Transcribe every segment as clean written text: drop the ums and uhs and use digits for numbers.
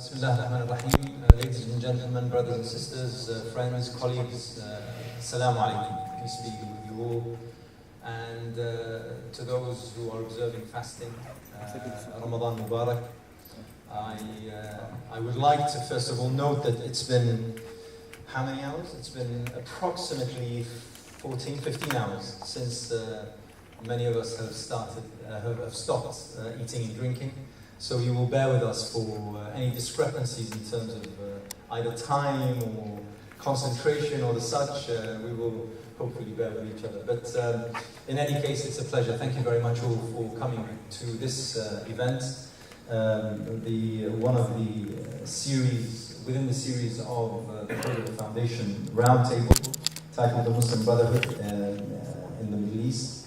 Bismillah ar-Rahman ar-Rahim. Ladies and gentlemen, brothers and sisters, friends, colleagues, Assalamu alaikum. Peace be with you all. And to those who are observing fasting, Ramadan Mubarak, I would like to first of all note that it's been, how many hours? It's been approximately 14, 15 hours since many of us have stopped eating and drinking. So you will bear with us for any discrepancies in terms of either time or concentration or the such. We will hopefully bear with each other. But in any case, it's a pleasure. Thank you very much all for coming to this event. One of the series, within the series of the Brotherhood Foundation Roundtable, titled The Muslim Brotherhood in the Middle East,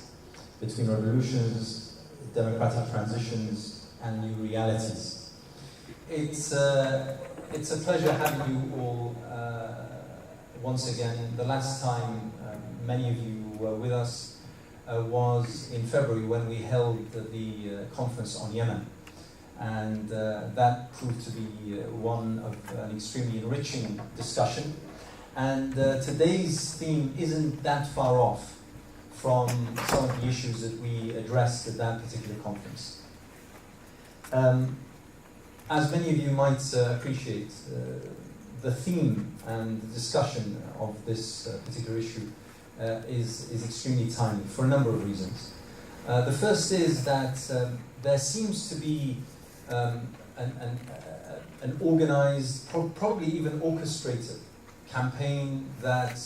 Between Revolutions, Democratic Transitions, and New Realities. It's a pleasure having you all once again. The last time many of you were with us was in February when we held the conference on Yemen. And that proved to be one of an extremely enriching discussion. And today's theme isn't that far off from some of the issues that we addressed at that particular conference. As many of you might appreciate, the theme and the discussion of this particular issue is extremely timely for a number of reasons. The first is that there seems to be an organized, probably even orchestrated campaign that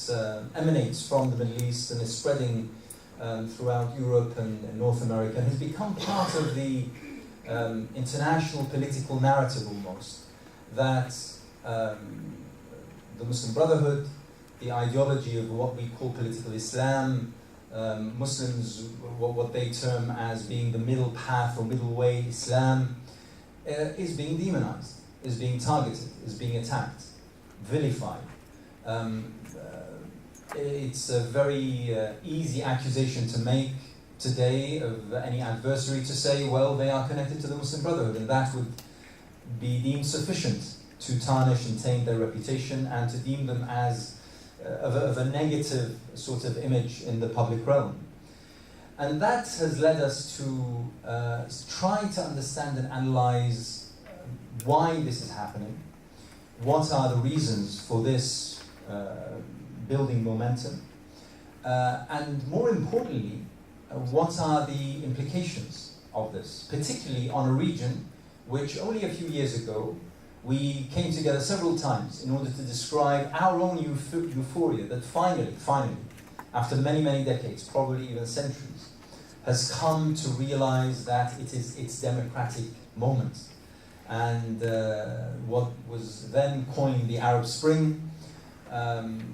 emanates from the Middle East and is spreading throughout Europe and North America, and has become part of the international political narrative almost, that the Muslim Brotherhood, the ideology of what we call political Islam, Muslims, what they term as being the middle path or middle way Islam, is being demonized, is being targeted, is being attacked, vilified. It's a very easy accusation to make today of any adversary to say, well, they are connected to the Muslim Brotherhood, and that would be deemed sufficient to tarnish and taint their reputation and to deem them as of a negative sort of image in the public realm. And that has led us to try to understand and analyze why this is happening, what are the reasons for this building momentum, and more importantly, what are the implications of this, particularly on a region which only a few years ago we came together several times in order to describe our own euphoria that finally, after many, many decades, probably even centuries, has come to realize that it is its democratic moment. And what was then coined the Arab Spring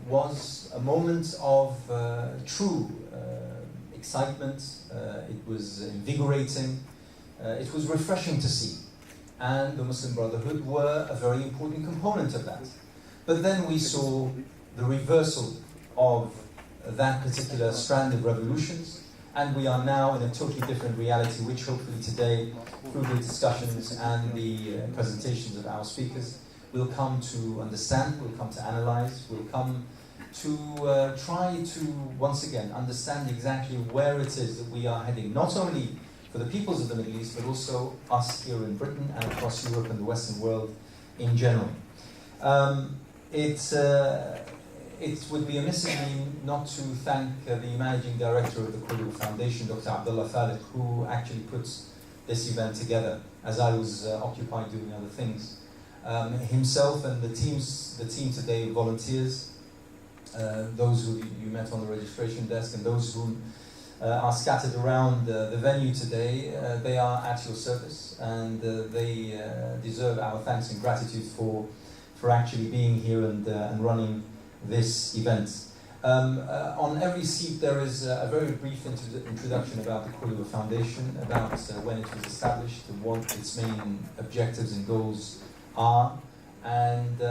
was a moment of true excitement. It was invigorating, it was refreshing to see, and the Muslim Brotherhood were a very important component of that. But then we saw the reversal of that particular strand of revolutions, and we are now in a totally different reality, which hopefully today, through the discussions and the presentations of our speakers, we'll come to understand, we'll come to analyze, we'll come to try to, once again, understand exactly where it is that we are heading, not only for the peoples of the Middle East, but also us here in Britain and across Europe and the Western world in general. It would be amiss of me not to thank the Managing Director of the Brotherhood Foundation, Dr. Abdullah Khalid, who actually puts this event together, as I was occupied doing other things. Himself and the team today, volunteers, those who you met on the registration desk and those who are scattered around the venue today, they are at your service, and they deserve our thanks and gratitude for actually being here and running this event. On every seat there is a very brief introduction about the Brotherhood Foundation, about when it was established, and what its main objectives and goals are. And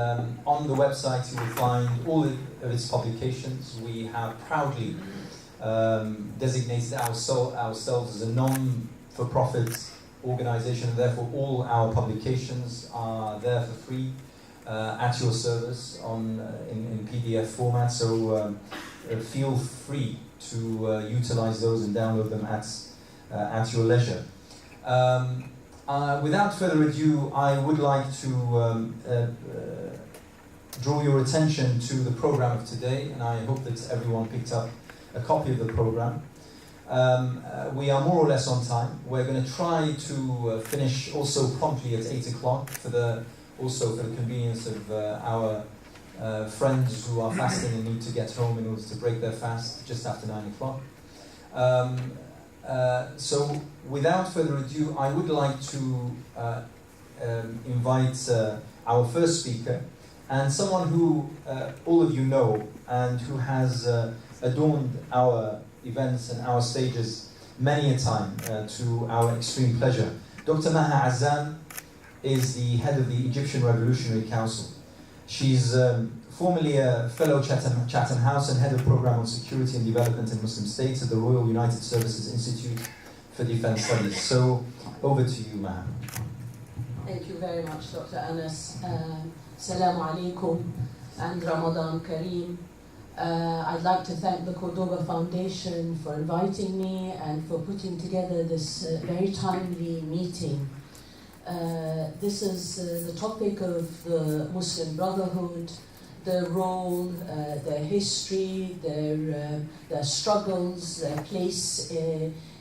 on the website you will find all of its publications. We have proudly designated ourselves as a non-for-profit organization, and therefore all our publications are there for free at your service in PDF format. So feel free to utilize those and download them at your leisure. Without further ado, I would like to draw your attention to the program of today, and I hope that everyone picked up a copy of the program. We are more or less on time. We're going to try to finish also promptly at 8 o'clock also for the convenience of our friends who are fasting and need to get home in order to break their fast just after 9 o'clock. So without further ado, I would like to invite our first speaker, and someone who all of you know and who has adorned our events and our stages many a time to our extreme pleasure. Dr. Maha Azzam is the head of the Egyptian Revolutionary Council. She's formerly a fellow Chatham House and head of program on security and development in Muslim states at the Royal United Services Institute for Defense Studies. So over to you, Maha. Thank you very much, Dr. Anas. Assalamu alaikum and Ramadan Kareem. I'd like to thank the Cordoba Foundation for inviting me and for putting together this very timely meeting. This is the topic of the Muslim Brotherhood, their role, their history, their struggles, their place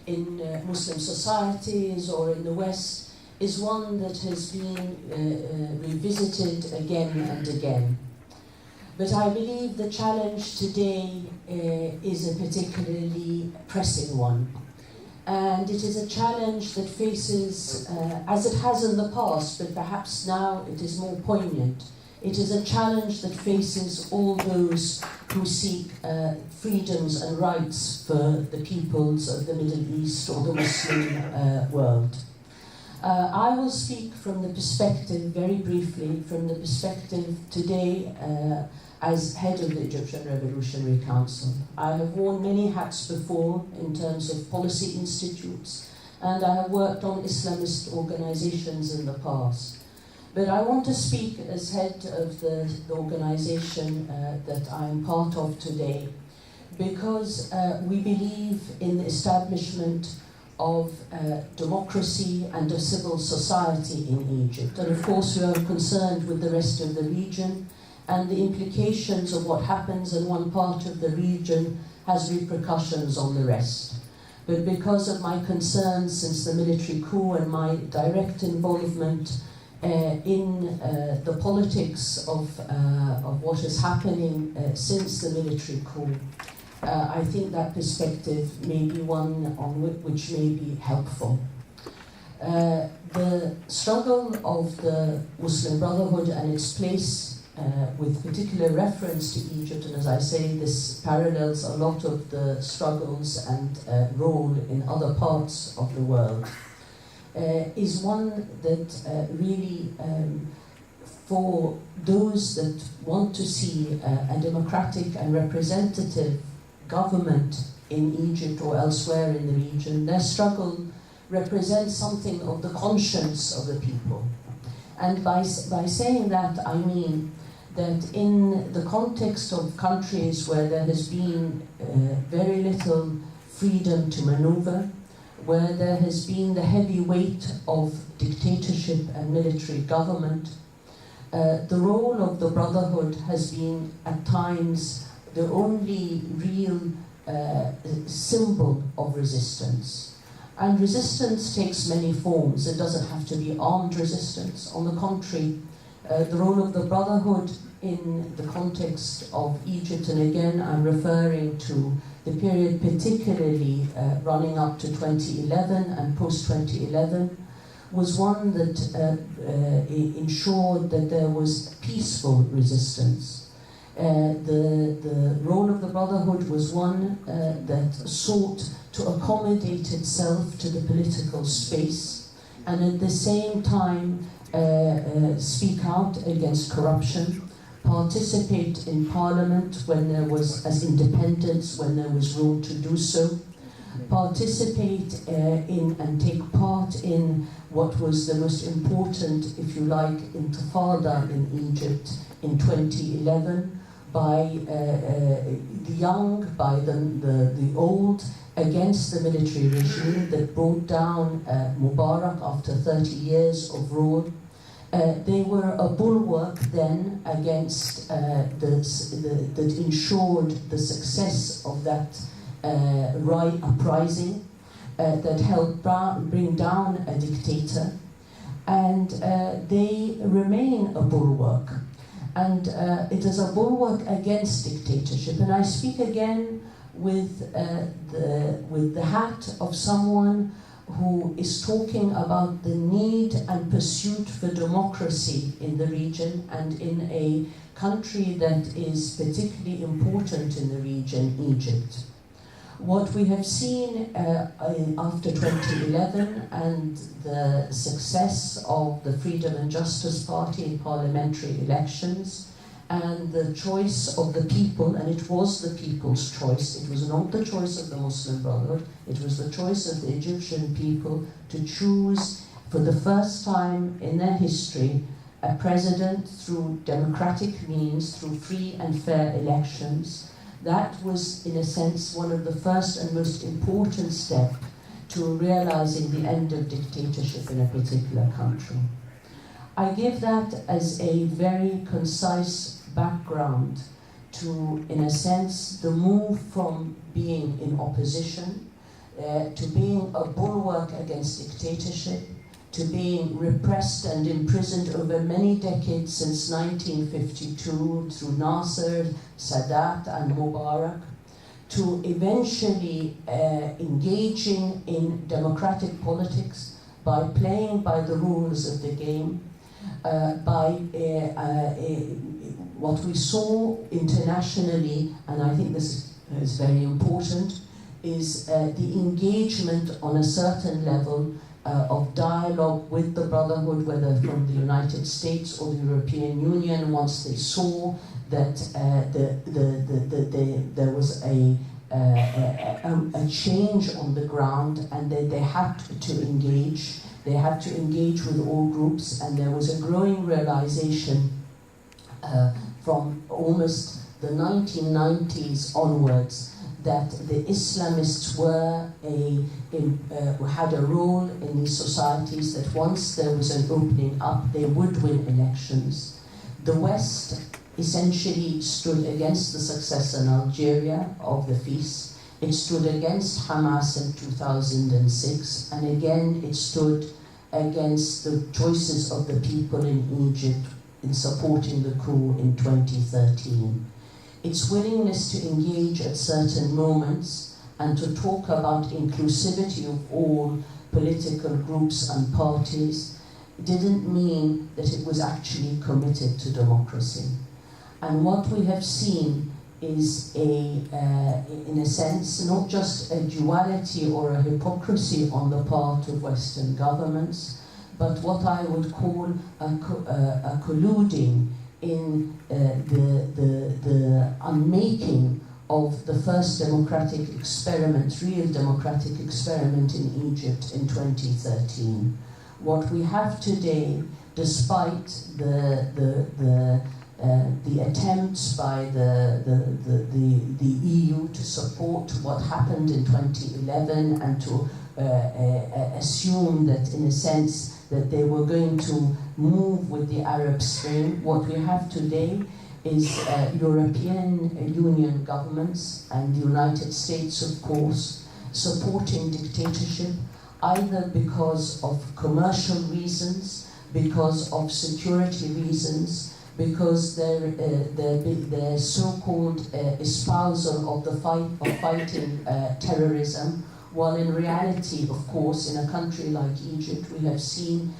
in Muslim societies or in the West is one that has been revisited again and again. But I believe the challenge today is a particularly pressing one. And it is a challenge that faces, as it has in the past, but perhaps now it is more poignant. It is a challenge that faces all those who seek freedoms and rights for the peoples of the Middle East or the Muslim world. I will speak from the perspective, very briefly, from the perspective today as head of the Egyptian Revolutionary Council. I have worn many hats before in terms of policy institutes, and I have worked on Islamist organizations in the past. But I want to speak as head of the organization that I am part of today, because we believe in the establishment of democracy and a civil society in Egypt. And of course we are concerned with the rest of the region, and the implications of what happens in one part of the region has repercussions on the rest. But because of my concerns since the military coup and my direct involvement in the politics of what is happening since the military coup, I think that perspective may be one on which may be helpful. The struggle of the Muslim Brotherhood and its place, with particular reference to Egypt, and as I say, this parallels a lot of the struggles and role in other parts of the world, is one that really, for those that want to see a democratic and representative government in Egypt or elsewhere in the region, their struggle represents something of the conscience of the people. And by saying that, I mean that in the context of countries where there has been very little freedom to maneuver, where there has been the heavy weight of dictatorship and military government, the role of the Brotherhood has been at times the only real symbol of resistance. And resistance takes many forms. It doesn't have to be armed resistance. On the contrary, the role of the Brotherhood in the context of Egypt, and again I'm referring to the period particularly running up to 2011 and post-2011, was one that ensured that there was peaceful resistance. The role of the Brotherhood was one that sought to accommodate itself to the political space, and at the same time speak out against corruption, participate in parliament when there was, as independents, when there was room to do so, participate in and take part in what was the most important, if you like, intifada in Egypt in 2011 by the young, by the old, against the military regime that brought down Mubarak after 30 years of rule. They were a bulwark then against that ensured the success of that uprising that helped bring down a dictator, and they remain a bulwark. And it is a bulwark against dictatorship. And I speak again with the hat of someone who is talking about the need and pursuit for democracy in the region and in a country that is particularly important in the region, Egypt. What we have seen after 2011 and the success of the Freedom and Justice Party in parliamentary elections and the choice of the people, and it was the people's choice, it was not the choice of the Muslim Brotherhood, it was the choice of the Egyptian people to choose for the first time in their history a president through democratic means, through free and fair elections. That was, in a sense, one of the first and most important steps to realizing the end of dictatorship in a particular country. I give that as a very concise background to, in a sense, the move from being in opposition to being a bulwark against dictatorship, to being repressed and imprisoned over many decades since 1952 through Nasser, Sadat and Mubarak, to eventually engaging in democratic politics by playing by the rules of the game, by what we saw internationally, and I think this is very important, is the engagement on a certain level of dialogue with the Brotherhood, whether from the United States or the European Union, once they saw that there was a change on the ground and they had to engage. They had to engage with all groups, and there was a growing realization from almost the 1990s onwards that the Islamists had a role in these societies, that once there was an opening up, they would win elections. The West essentially stood against the success in Algeria of the feast. It stood against Hamas in 2006, and again it stood against the choices of the people in Egypt in supporting the coup in 2013. Its willingness to engage at certain moments and to talk about inclusivity of all political groups and parties didn't mean that it was actually committed to democracy. And what we have seen is in a sense, not just a duality or a hypocrisy on the part of Western governments, but what I would call a colluding in the unmaking of the first democratic experiment, real democratic experiment in Egypt in 2013. What we have today, despite the attempts by the EU to support what happened in 2011 and to assume that, in a sense, that they were going to move with the Arab Spring, what we have today is European Union governments and the United States, of course, supporting dictatorship, either because of commercial reasons, because of security reasons, because their so-called espousal of the fighting terrorism, while in reality, of course, in a country like Egypt, we have seen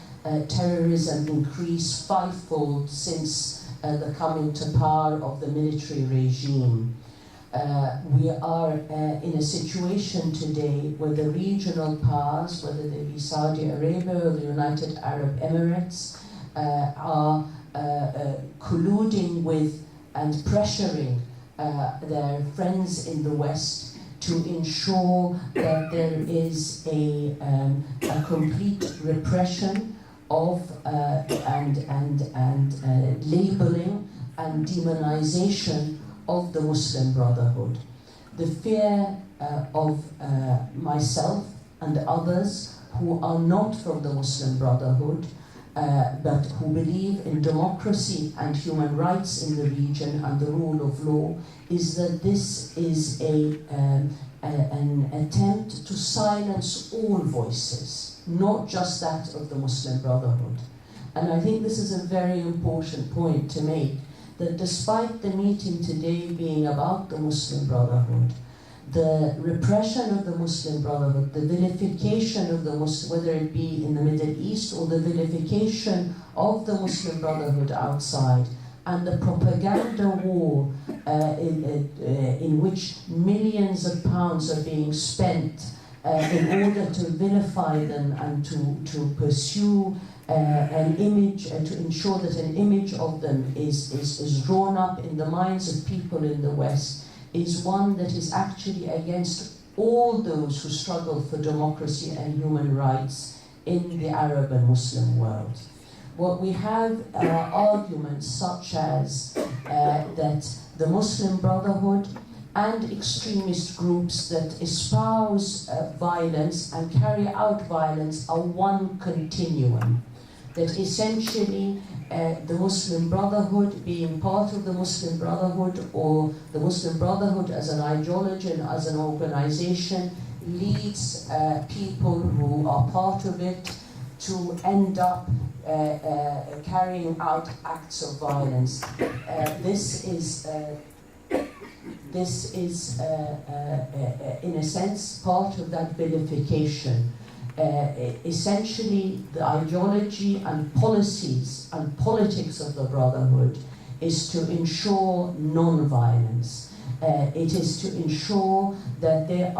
terrorism increase fivefold since the coming to power of the military regime. We are in a situation today where the regional powers, whether they be Saudi Arabia or the United Arab Emirates, are colluding with and pressuring their friends in the West to ensure that there is a complete repression of labeling and demonization of the Muslim Brotherhood. The fear of myself and others who are not from the Muslim Brotherhood, but who believe in democracy and human rights in the region and the rule of law, is that this is an attempt to silence all voices, not just that of the Muslim Brotherhood. And I think this is a very important point to make, that despite the meeting today being about the Muslim Brotherhood, the repression of the Muslim Brotherhood, the vilification of the Muslim, whether it be in the Middle East or the vilification of the Muslim Brotherhood outside, and the propaganda war in which millions of pounds are being spent in order to vilify them and to pursue an image, to ensure that an image of them is drawn up in the minds of people in the West, is one that is actually against all those who struggle for democracy and human rights in the Arab and Muslim world. What we have are arguments such as that the Muslim Brotherhood and extremist groups that espouse violence and carry out violence are one continuum. That essentially the Muslim Brotherhood, being part of the Muslim Brotherhood, or the Muslim Brotherhood as an ideology and as an organization, leads people who are part of it to end up carrying out acts of violence. This is in a sense, part of that vilification. Essentially, the ideology and policies and politics of the Brotherhood is to ensure non-violence. It is to ensure that there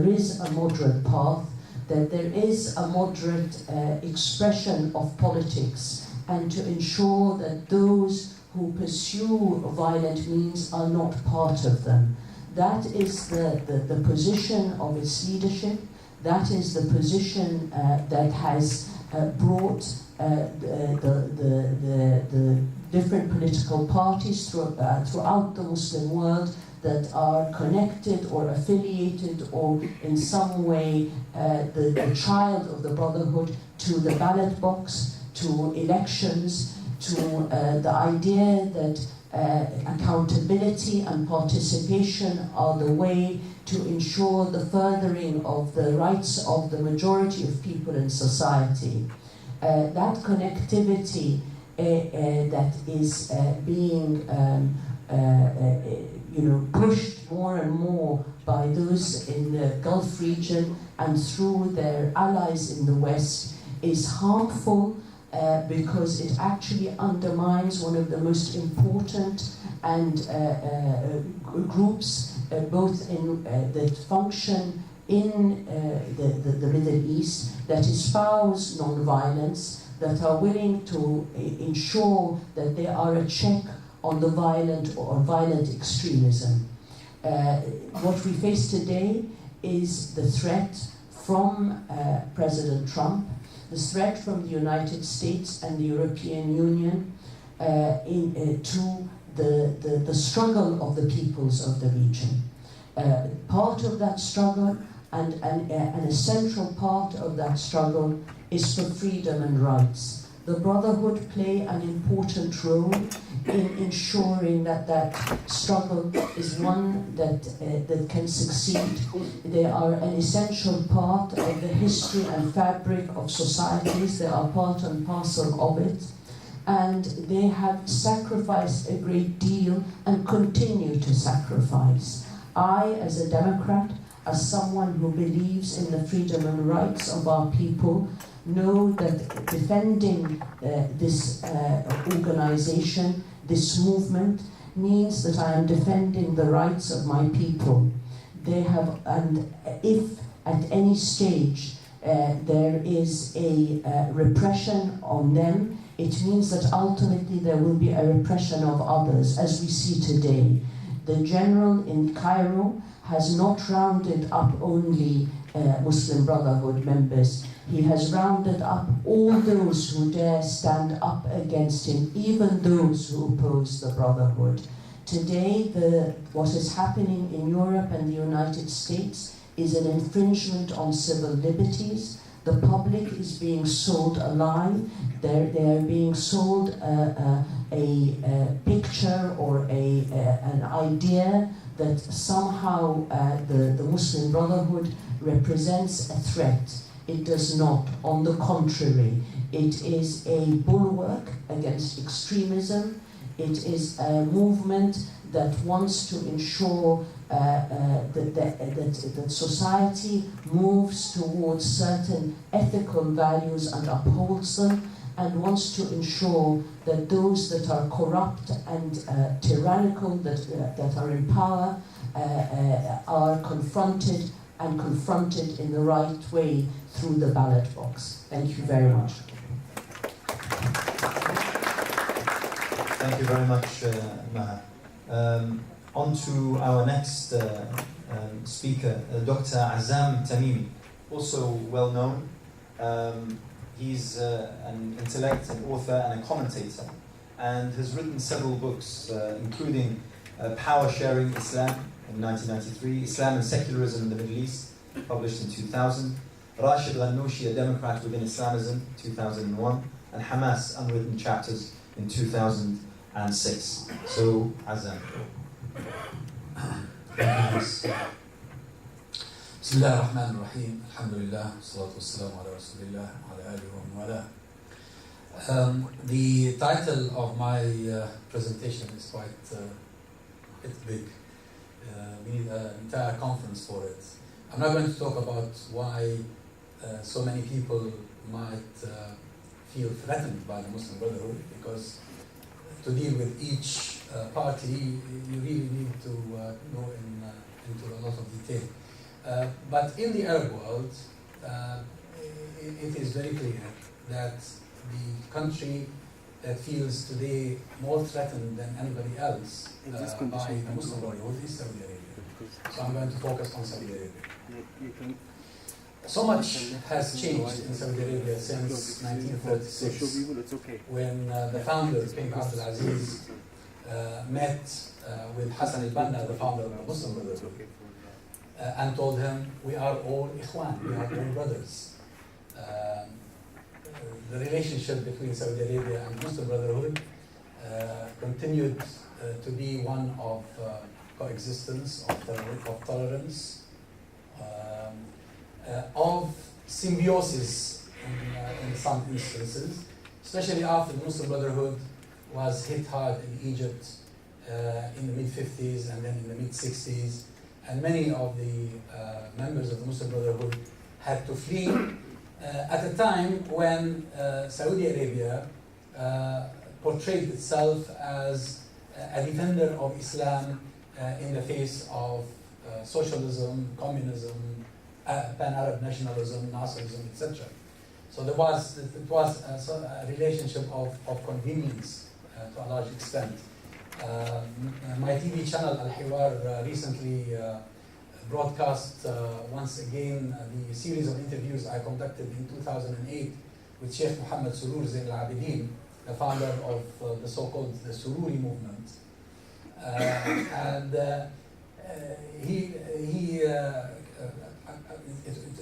is a moderate path, that there is a moderate expression of politics, and to ensure that those who pursue violent means are not part of them. That is the position of its leadership. That is the position that has brought the different political parties throughout the Muslim world that are connected or affiliated or in some way the child of the Brotherhood to the ballot box, to elections, to the idea that accountability and participation are the way to ensure the furthering of the rights of the majority of people in society. That connectivity that is being pushed more and more by those in the Gulf region and through their allies in the West is harmful because it actually undermines one of the most important and groups both in that function in the Middle East, that espouse non-violence, that are willing to ensure that they are a check on the violent or violent extremism. What we face today is the threat from President Trump, the threat from the United States and the European Union to the struggle of the peoples of the region. Part of that struggle and a central part of that struggle is for freedom and rights. The Brotherhood play an important role in ensuring that that struggle is one that can succeed. They are an essential part of the history and fabric of societies. They are part and parcel of it. And they have sacrificed a great deal and continue to sacrifice. I, as a Democrat, as someone who believes in the freedom and rights of our people, know that defending this organization, this movement, means that I am defending the rights of my people. They have, and if at any stage there is a repression on them, it means that ultimately there will be a repression of others, as we see today. the general in Cairo has not rounded up only Muslim Brotherhood members. He has rounded up all those who dare stand up against him, even those who oppose the Brotherhood. Today, what is happening in Europe and the United States is an infringement on civil liberties. The public is being sold a lie. They are being sold a picture or an idea that somehow the Muslim Brotherhood represents a threat. It does not. On the contrary, it is a bulwark against extremism. It is a movement that wants to ensure that society moves towards certain ethical values and upholds them, and wants to ensure that those that are corrupt and tyrannical, that are in power, are confronted in the right way through the ballot box. Thank you very much. Thank you very much, Maha. On to our next speaker, Dr. Azam Tamimi, also well known. He's an intellect, an author, and a commentator, and has written several books, including Power Sharing Islam in 1993, Islam and Secularism in the Middle East, published in 2000, Rashid Ghannouchi, A Democrat Within Islamism, 2001, and Hamas, Unwritten Chapters in 2006. So, Azam. بسم الله الرحمن الرحيم الحمد لله والصلاة والسلام على رسول الله وعلى آله ومن والاه. The title of my presentation is quite big. We need an entire conference for it. I'm not going to talk about why so many people might feel threatened by the Muslim Brotherhood, because to deal with each party, you really need to go into a lot of detail. But in the Arab world, it is very clear that the country that feels today more threatened than anybody else by the Muslim Brotherhood is Saudi Arabia. So I'm going to focus on Saudi Arabia. So much has changed in Saudi Arabia since 1936, when the founder, King Abdul Aziz, met with Hassan al-Banna, the founder of the Muslim Brotherhood, and told him, we are all ikhwan, we are all brothers. The relationship between Saudi Arabia and Muslim Brotherhood continued to be one of coexistence, of tolerance, of symbiosis in some instances, especially after the Muslim Brotherhood was hit hard in Egypt in the mid-50s and then in the mid-60s, and many of the members of the Muslim Brotherhood had to flee at a time when Saudi Arabia portrayed itself as a defender of Islam in the face of socialism, communism, pan-Arab nationalism, Nasserism, etc. So it was a relationship of convenience to a large extent. My TV channel Al Hiwar recently broadcast once again the series of interviews I conducted in 2008 with Sheikh Muhammad Surur Zain al-Abidin, the founder of the so-called the Sururi movement.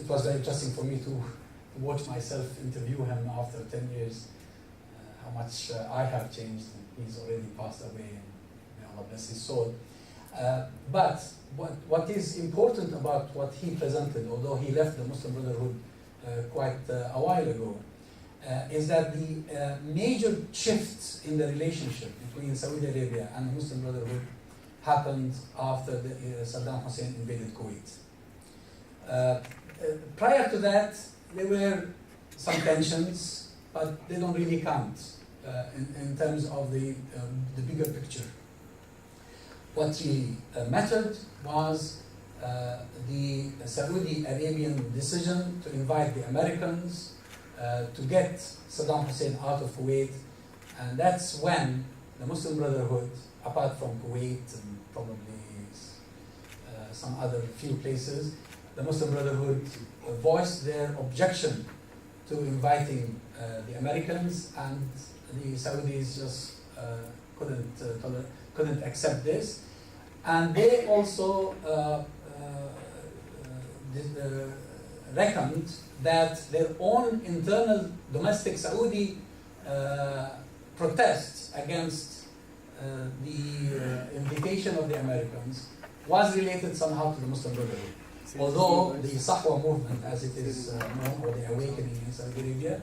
It was very interesting for me to watch myself interview him after 10 years, how much I have changed. He's already passed away, and may Allah bless his soul. But what is important about what he presented, although he left the Muslim Brotherhood quite a while ago, is that the major shifts in the relationship between Saudi Arabia and the Muslim Brotherhood happened after Saddam Hussein invaded Kuwait. Prior to that, there were some tensions, but they don't really count in terms of the bigger picture. What really mattered was the Saudi Arabian decision to invite the Americans to get Saddam Hussein out of Kuwait, and that's when the Muslim Brotherhood apart from Kuwait and probably some other few places, the Muslim Brotherhood voiced their objection to inviting the Americans, and the Saudis just couldn't accept this, and they also reckoned that their own internal domestic Saudi protest against the invitation of the Americans was related somehow to the Muslim Brotherhood. Although the Sahwa movement, as it is known, or the awakening in Saudi Arabia,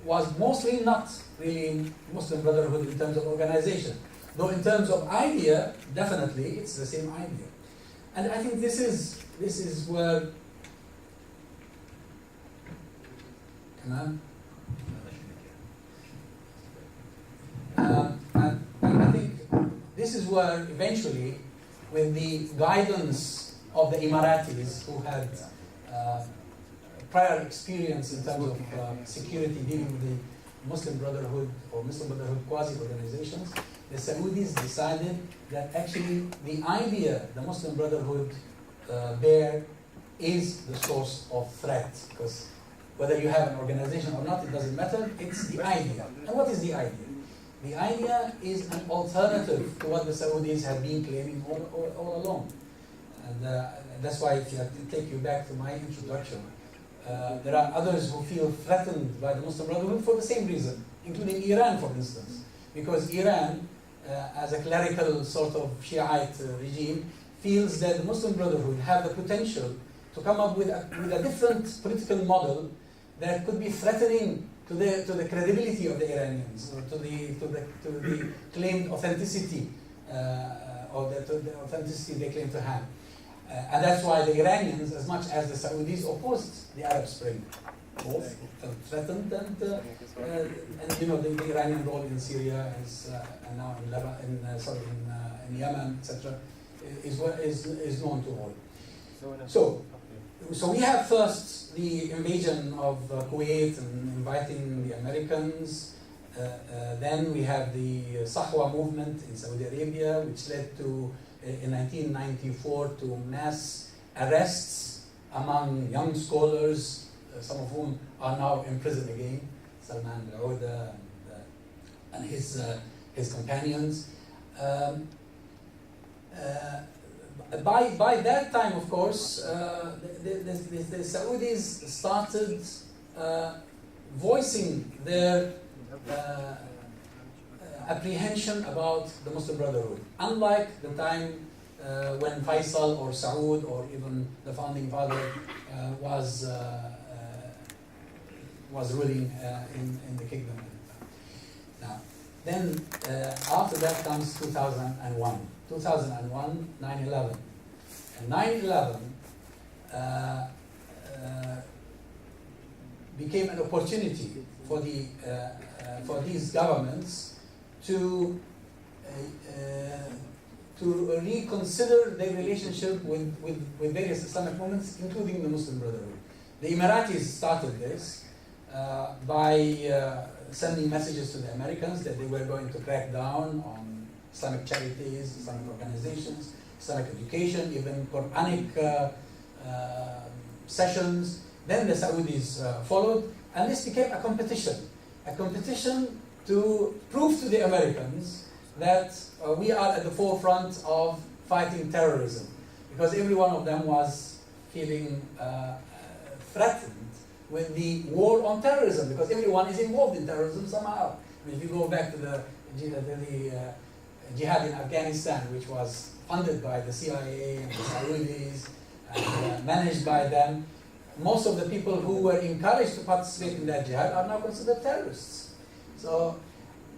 was mostly not really Muslim Brotherhood in terms of organization. Though in terms of idea, definitely it's the same idea. And I think this is where and I think this is where eventually, with the guidance of the Emiratis, who had prior experience in terms of security dealing with the Muslim Brotherhood or Muslim Brotherhood quasi-organizations, the Saudis decided that actually the idea the Muslim Brotherhood bear is the source of threat, because whether you have an organization or not, it doesn't matter, it's the idea. And what is the idea? The idea is an alternative to what the Saudis have been claiming all along. And that's why, if I take you back to my introduction, there are others who feel threatened by the Muslim Brotherhood for the same reason, including Iran, for instance. Because Iran, as a clerical sort of Shiite regime, feels that the Muslim Brotherhood have the potential to come up with a different political model that could be threatening to the credibility of the Iranians, or to the claimed authenticity, or the authenticity they claim to have. And that's why the Iranians, as much as the Saudis, opposed the Arab Spring. Both threatened, and the Iranian role in Syria and now in Lebanon, in Yemen, etc., is known to all. So we have first the invasion of Kuwait and inviting the Americans. Then we have the Sahwa movement in Saudi Arabia, which led to, in 1994, to mass arrests among young scholars, some of whom are now in prison again, Salman al-Auda and his companions. By that time, of course, the Saudis started voicing their apprehension about the Muslim Brotherhood. Unlike the time when Faisal or Saud or even the founding father was ruling in the kingdom. Now, then after that comes 2001. 2001, 9/11. And 9/11 became an opportunity for these governments to reconsider their relationship with various Islamic movements, including the Muslim Brotherhood. The Emiratis started this by sending messages to the Americans that they were going to crack down on Islamic charities, Islamic organizations, Islamic education, even Quranic sessions. Then the Saudis followed, and this became a competition to prove to the Americans that we are at the forefront of fighting terrorism, because every one of them was feeling threatened with the war on terrorism, because everyone is involved in terrorism somehow. I mean, if you go back to the jihad in Afghanistan, which was funded by the CIA and the Saudis and managed by them, most of the people who were encouraged to participate in that jihad are now considered terrorists. So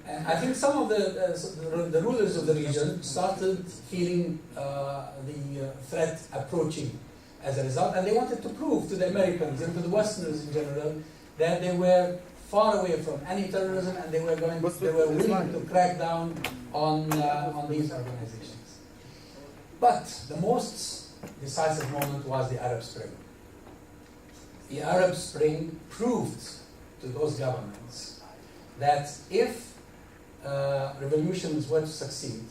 I think some of the rulers of the region started feeling the threat approaching as a result, and they wanted to prove to the Americans and to the Westerners in general that they were far away from any terrorism, and they were willing to crack down on these organizations. But the most decisive moment was the Arab Spring. The Arab Spring proved to those governments that if revolutions were to succeed,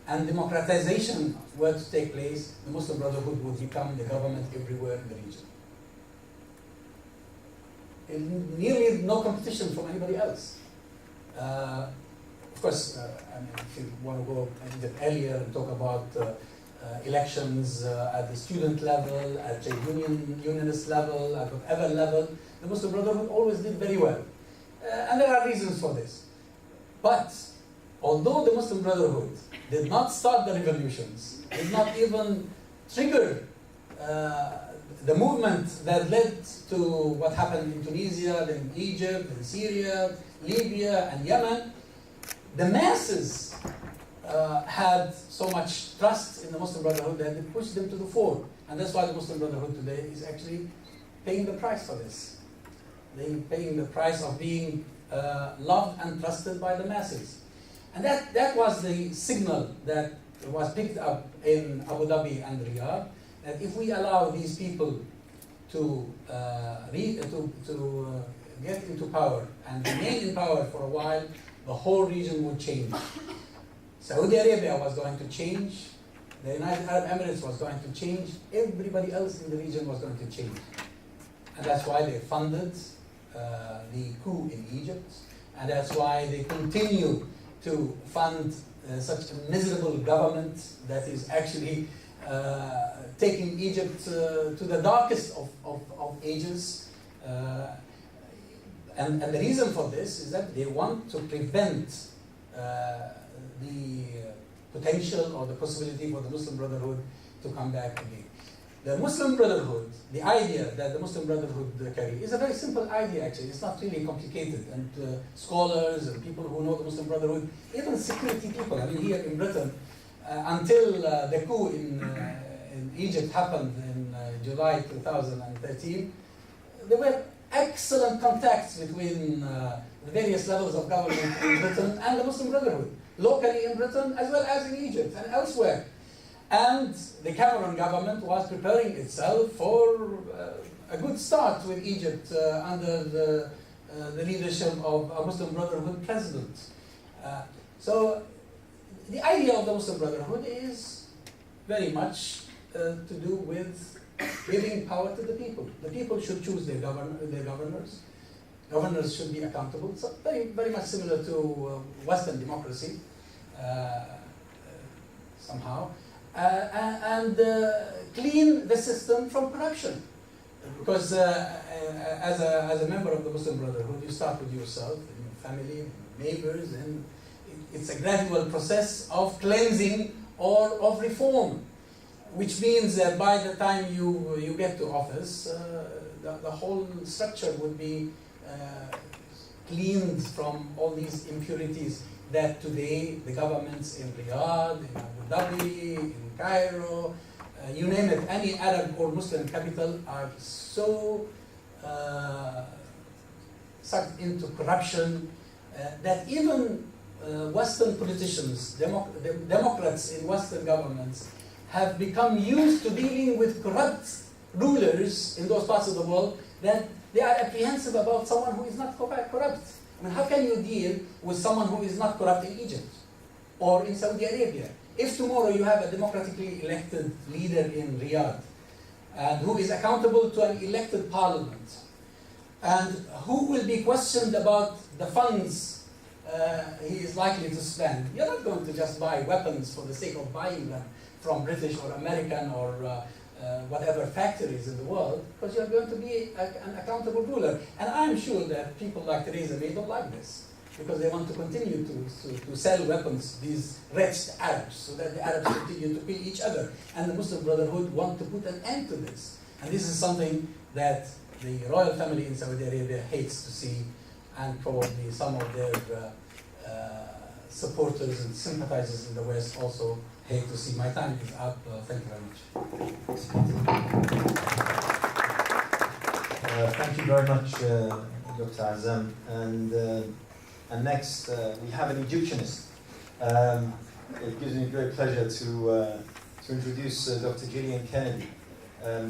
and democratization were to take place, the Muslim Brotherhood would become the government everywhere in the region. Nearly no competition from anybody else. Of course, I mean, if you want to go a bit earlier and talk about elections at the student level, at the unionist level, at whatever level, the Muslim Brotherhood always did very well. And there are reasons for this. But although the Muslim Brotherhood did not start the revolutions, did not even trigger the movement that led to what happened in Tunisia, then Egypt, then Syria, Libya, and Yemen, the masses had so much trust in the Muslim Brotherhood that it pushed them to the fore. And that's why the Muslim Brotherhood today is actually paying the price for this. They're paying the price of being loved and trusted by the masses. And that was the signal that was picked up in Abu Dhabi and Riyadh, that if we allow these people to get into power and remain in power for a while, the whole region would change. Saudi Arabia was going to change, the United Arab Emirates was going to change, everybody else in the region was going to change. And that's why they funded the coup in Egypt, and that's why they continue to fund such a miserable government that is actually taking Egypt to the darkest of ages. And the reason for this is that they want to prevent the potential or the possibility for the Muslim Brotherhood to come back again. The Muslim Brotherhood, the idea that the Muslim Brotherhood carry, is a very simple idea actually. It's not really complicated. And scholars and people who know the Muslim Brotherhood, even security people, I mean here in Britain, until the coup in Egypt happened in July 2013, there were excellent contacts between the various levels of government in Britain and the Muslim Brotherhood, locally in Britain as well as in Egypt and elsewhere. And the Cameron government was preparing itself for a good start with Egypt under the leadership of a Muslim Brotherhood president. So the idea of the Muslim Brotherhood is very much to do with giving power to the people. The people should choose their governors. Governors should be accountable. So very, very much similar to Western democracy, somehow. And clean the system from corruption. Because as a member of the Muslim Brotherhood, you start with yourself, and your family, and neighbors, and it's a gradual process of cleansing or of reform, which means that by the time you get to office, the whole structure would be cleaned from all these impurities that today the governments in Riyadh, in Abu Dhabi, in Cairo, you name it, any Arab or Muslim capital are so sucked into corruption that even Western politicians, Democrats in Western governments, have become used to dealing with corrupt rulers in those parts of the world that they are apprehensive about someone who is not corrupt. I mean, how can you deal with someone who is not corrupt in Egypt or in Saudi Arabia? If tomorrow you have a democratically elected leader in Riyadh and who is accountable to an elected parliament and who will be questioned about the funds he is likely to spend, you're not going to just buy weapons for the sake of buying them from British or American or whatever factories in the world, because you're going to be an accountable ruler. And I'm sure that people like Theresa May don't like this, because they want to continue to sell weapons to these wretched Arabs, so that the Arabs continue to kill each other. And the Muslim Brotherhood want to put an end to this. And this is something that the royal family in Saudi Arabia hates to see, and probably some of their supporters and sympathizers in the West also hate to see. My time is up. Thank you very much. Thank you very much, Dr. Azam. And next, we have an Egyptianist. It gives me great pleasure to introduce Dr. Gillian Kennedy.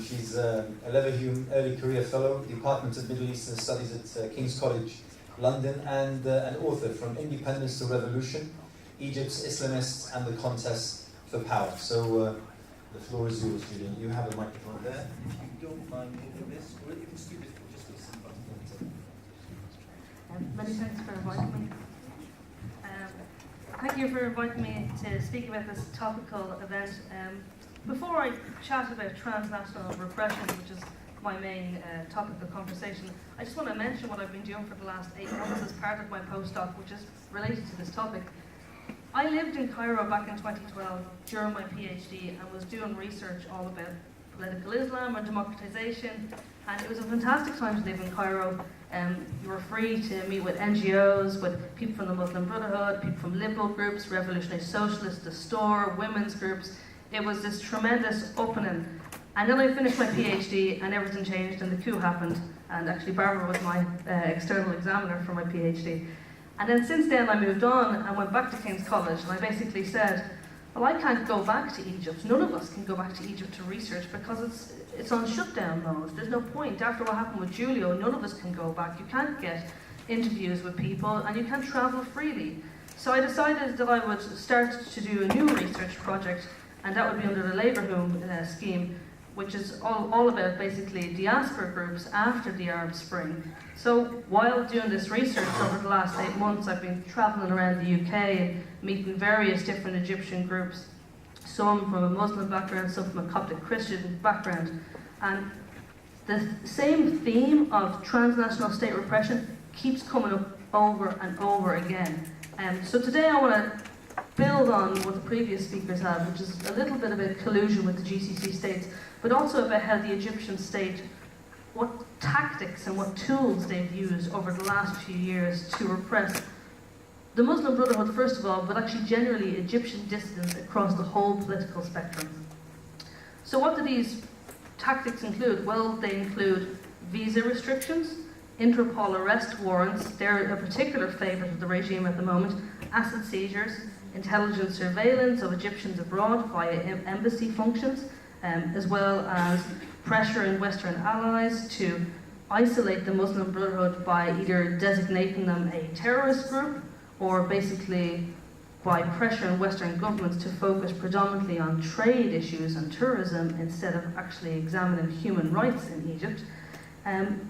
She's a Leverhulme Early Career Fellow, Department of Middle Eastern Studies at King's College, London, and an author, From Independence to Revolution, Egypt's Islamists and the contest for power. So the floor is yours, Julian. You have a microphone there. If you don't mind moving this, or you can scoot it just with some buttons. Many thanks for inviting me. Thank you for inviting me to speak about this topical event. Before I chat about transnational repression, which is my main topic of conversation, I just want to mention what I've been doing for the last 8 months as part of my postdoc, which is related to this topic. I lived in Cairo back in 2012 during my PhD and was doing research all about political Islam and democratization, and it was a fantastic time to live in Cairo. You were free to meet with NGOs, with people from the Muslim Brotherhood, people from liberal groups, Revolutionary Socialists, the Store, women's groups. It was this tremendous opening. And then I finished my PhD and everything changed and the coup happened. And actually Barbara was my external examiner for my PhD. And then since then I moved on and went back to King's College, and I basically said, well, I can't go back to Egypt. None of us can go back to Egypt to research because it's on shutdown mode. There's no point. After what happened with Giulio, none of us can go back. You can't get interviews with people and you can't travel freely. So I decided that I would start to do a new research project, and that would be under the Labour Home scheme, which is all about basically diaspora groups after the Arab Spring. So while doing this research over the last 8 months, I've been travelling around the UK and meeting various different Egyptian groups, some from a Muslim background, some from a Coptic Christian background. And the same theme of transnational state repression keeps coming up over and over again. So today I want to build on what the previous speakers have, which is a little bit about collusion with the GCC states, but also about how the Egyptian state, what tactics and what tools they've used over the last few years to repress the Muslim Brotherhood, first of all, but actually generally Egyptian dissidents across the whole political spectrum. So what do these tactics include? Well, they include visa restrictions, Interpol arrest warrants, they're a particular favourite of the regime at the moment, asset seizures, intelligence surveillance of Egyptians abroad via embassy functions, as well as pressure in Western allies to isolate the Muslim Brotherhood by either designating them a terrorist group or basically by pressure in Western governments to focus predominantly on trade issues and tourism instead of actually examining human rights in Egypt.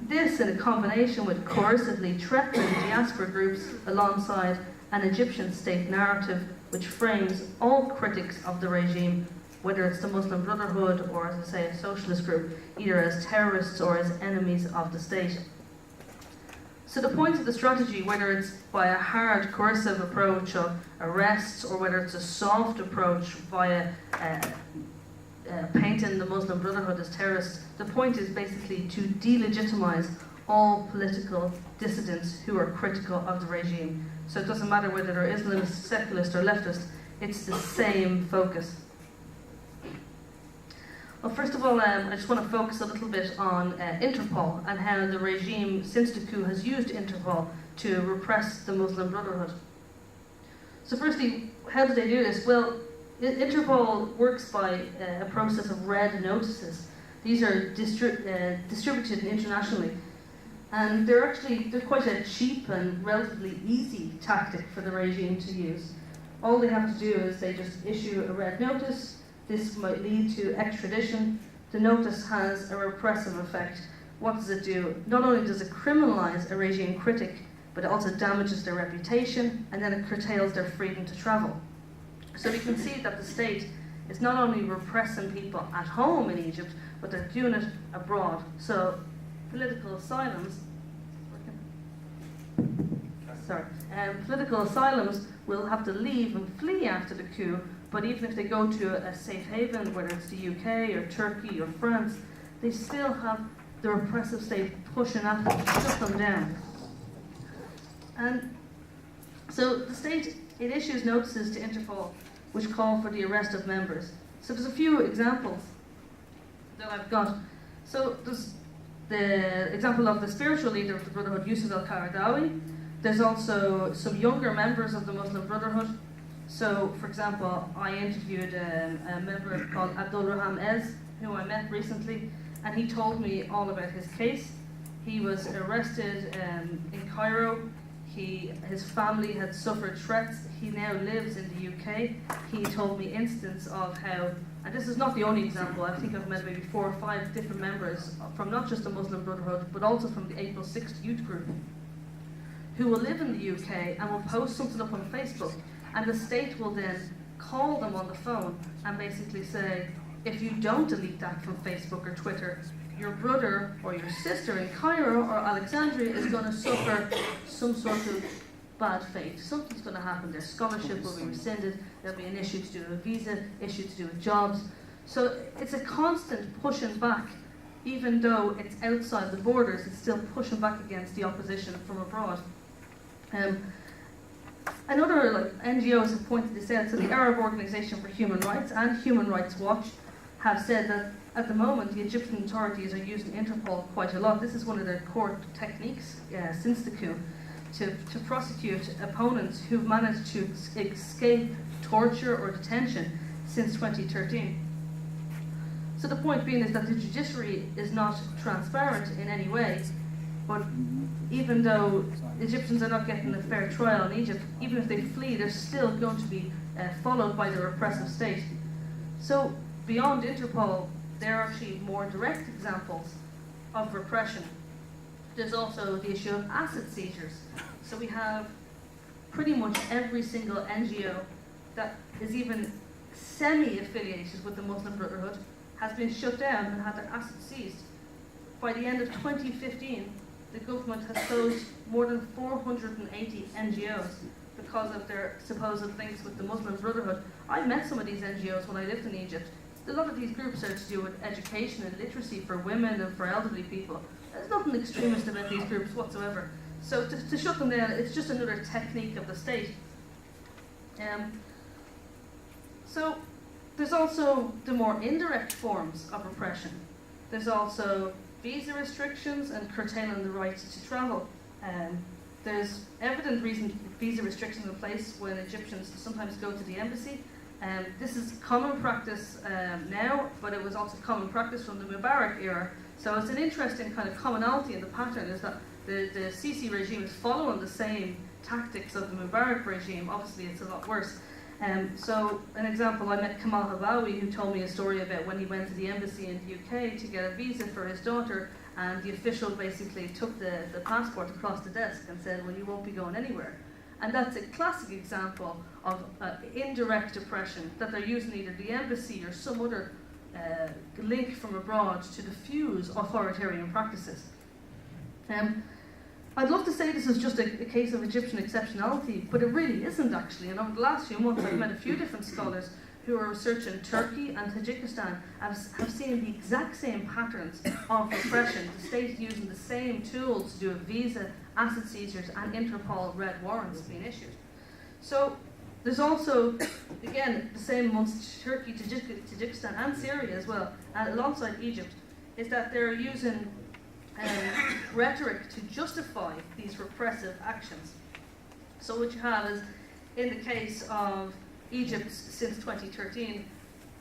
This in a combination with coercively threatening diaspora groups alongside an Egyptian state narrative which frames all critics of the regime, whether it's the Muslim Brotherhood or, as I say, a socialist group, either as terrorists or as enemies of the state. So the point of the strategy, whether it's by a hard coercive approach of arrests or whether it's a soft approach via painting the Muslim Brotherhood as terrorists, the point is basically to delegitimize all political dissidents who are critical of the regime. So it doesn't matter whether they're Islamist, secularist or leftist, it's the same focus. Well, first of all, I just want to focus a little bit on Interpol and how the regime, since the coup, has used Interpol to repress the Muslim Brotherhood. So firstly, how do they do this? Well, Interpol works by a process of red notices. These are distributed internationally, and they're quite a cheap and relatively easy tactic for the regime to use. All they have to do is they just issue a red notice. This might lead to extradition. The notice has a repressive effect. What does it do? Not only does it criminalize a regime critic, but it also damages their reputation, and then it curtails their freedom to travel. So we can see that the state is not only repressing people at home in Egypt, but they're doing it abroad. So political asylums will have to leave and flee after the coup, but even if they go to a safe haven, whether it's the UK or Turkey or France, they still have the repressive state pushing at them to shut them down. And so the state, it issues notices to Interpol which call for the arrest of members. So there's a few examples that I've got. So there's the example of the spiritual leader of the Brotherhood, Yusuf al-Qaradawi. There's also some younger members of the Muslim Brotherhood. So, for example, I interviewed a member called Abdul Raham Ez, who I met recently, and he told me all about his case. He was arrested in Cairo. His family had suffered threats. He now lives in the UK. He told me instance of how, and this is not the only example, I think I've met maybe 4 or 5 different members from not just the Muslim Brotherhood, but also from the April 6th youth group, who will live in the UK and will post something up on Facebook, and the state will then call them on the phone and basically say, if you don't delete that from Facebook or Twitter, your brother or your sister in Cairo or Alexandria is going to suffer some sort of bad fate. Something's going to happen. Their scholarship will be rescinded. There'll be an issue to do with a visa, issue to do with jobs. So it's a constant pushing back. Even though it's outside the borders, it's still pushing back against the opposition from abroad. Another NGOs have pointed this out. So the Arab Organization for Human Rights and Human Rights Watch have said that at the moment the Egyptian authorities are using Interpol quite a lot. This is one of their core techniques since the coup, to prosecute opponents who've managed to escape torture or detention since 2013. So the point being is that the judiciary is not transparent in any way, but even though Egyptians are not getting a fair trial in Egypt, even if they flee, they're still going to be followed by the repressive state. So beyond Interpol, there are actually more direct examples of repression. There's also the issue of asset seizures. So we have pretty much every single NGO that is even semi-affiliated with the Muslim Brotherhood has been shut down and had their assets seized. By the end of 2015, the government has closed more than 480 NGOs because of their supposed links with the Muslim Brotherhood. I met some of these NGOs when I lived in Egypt. A lot of these groups are to do with education and literacy for women and for elderly people. There's nothing extremist about these groups whatsoever. So to shut them down, it's just another technique of the state. So there's also the more indirect forms of repression. There's also visa restrictions and curtailing the right to travel. There's evident visa restrictions in place when Egyptians sometimes go to the embassy. This is common practice now, but it was also common practice from the Mubarak era. So it's an interesting kind of commonality in the pattern, is that the Sisi regime is following the same tactics of the Mubarak regime. Obviously it's a lot worse. So an example, I met Kamal Habawi, who told me a story about when he went to the embassy in the UK to get a visa for his daughter, and the official basically took the passport across the desk and said, well, you won't be going anywhere. And that's a classic example of indirect oppression, that they're using either the embassy or some other link from abroad to diffuse authoritarian practices. I'd love to say this is just a case of Egyptian exceptionality, but it really isn't actually. And over the last few months I've met a few different scholars who are researching Turkey and Tajikistan and have seen the exact same patterns of repression, the state using the same tools to do with visa, asset seizures and Interpol red warrants being issued. So there's also, again, the same amongst Turkey, Tajikistan and Syria as well, and alongside Egypt, is that they're using rhetoric to justify these repressive actions. So what you have is, in the case of Egypt since 2013,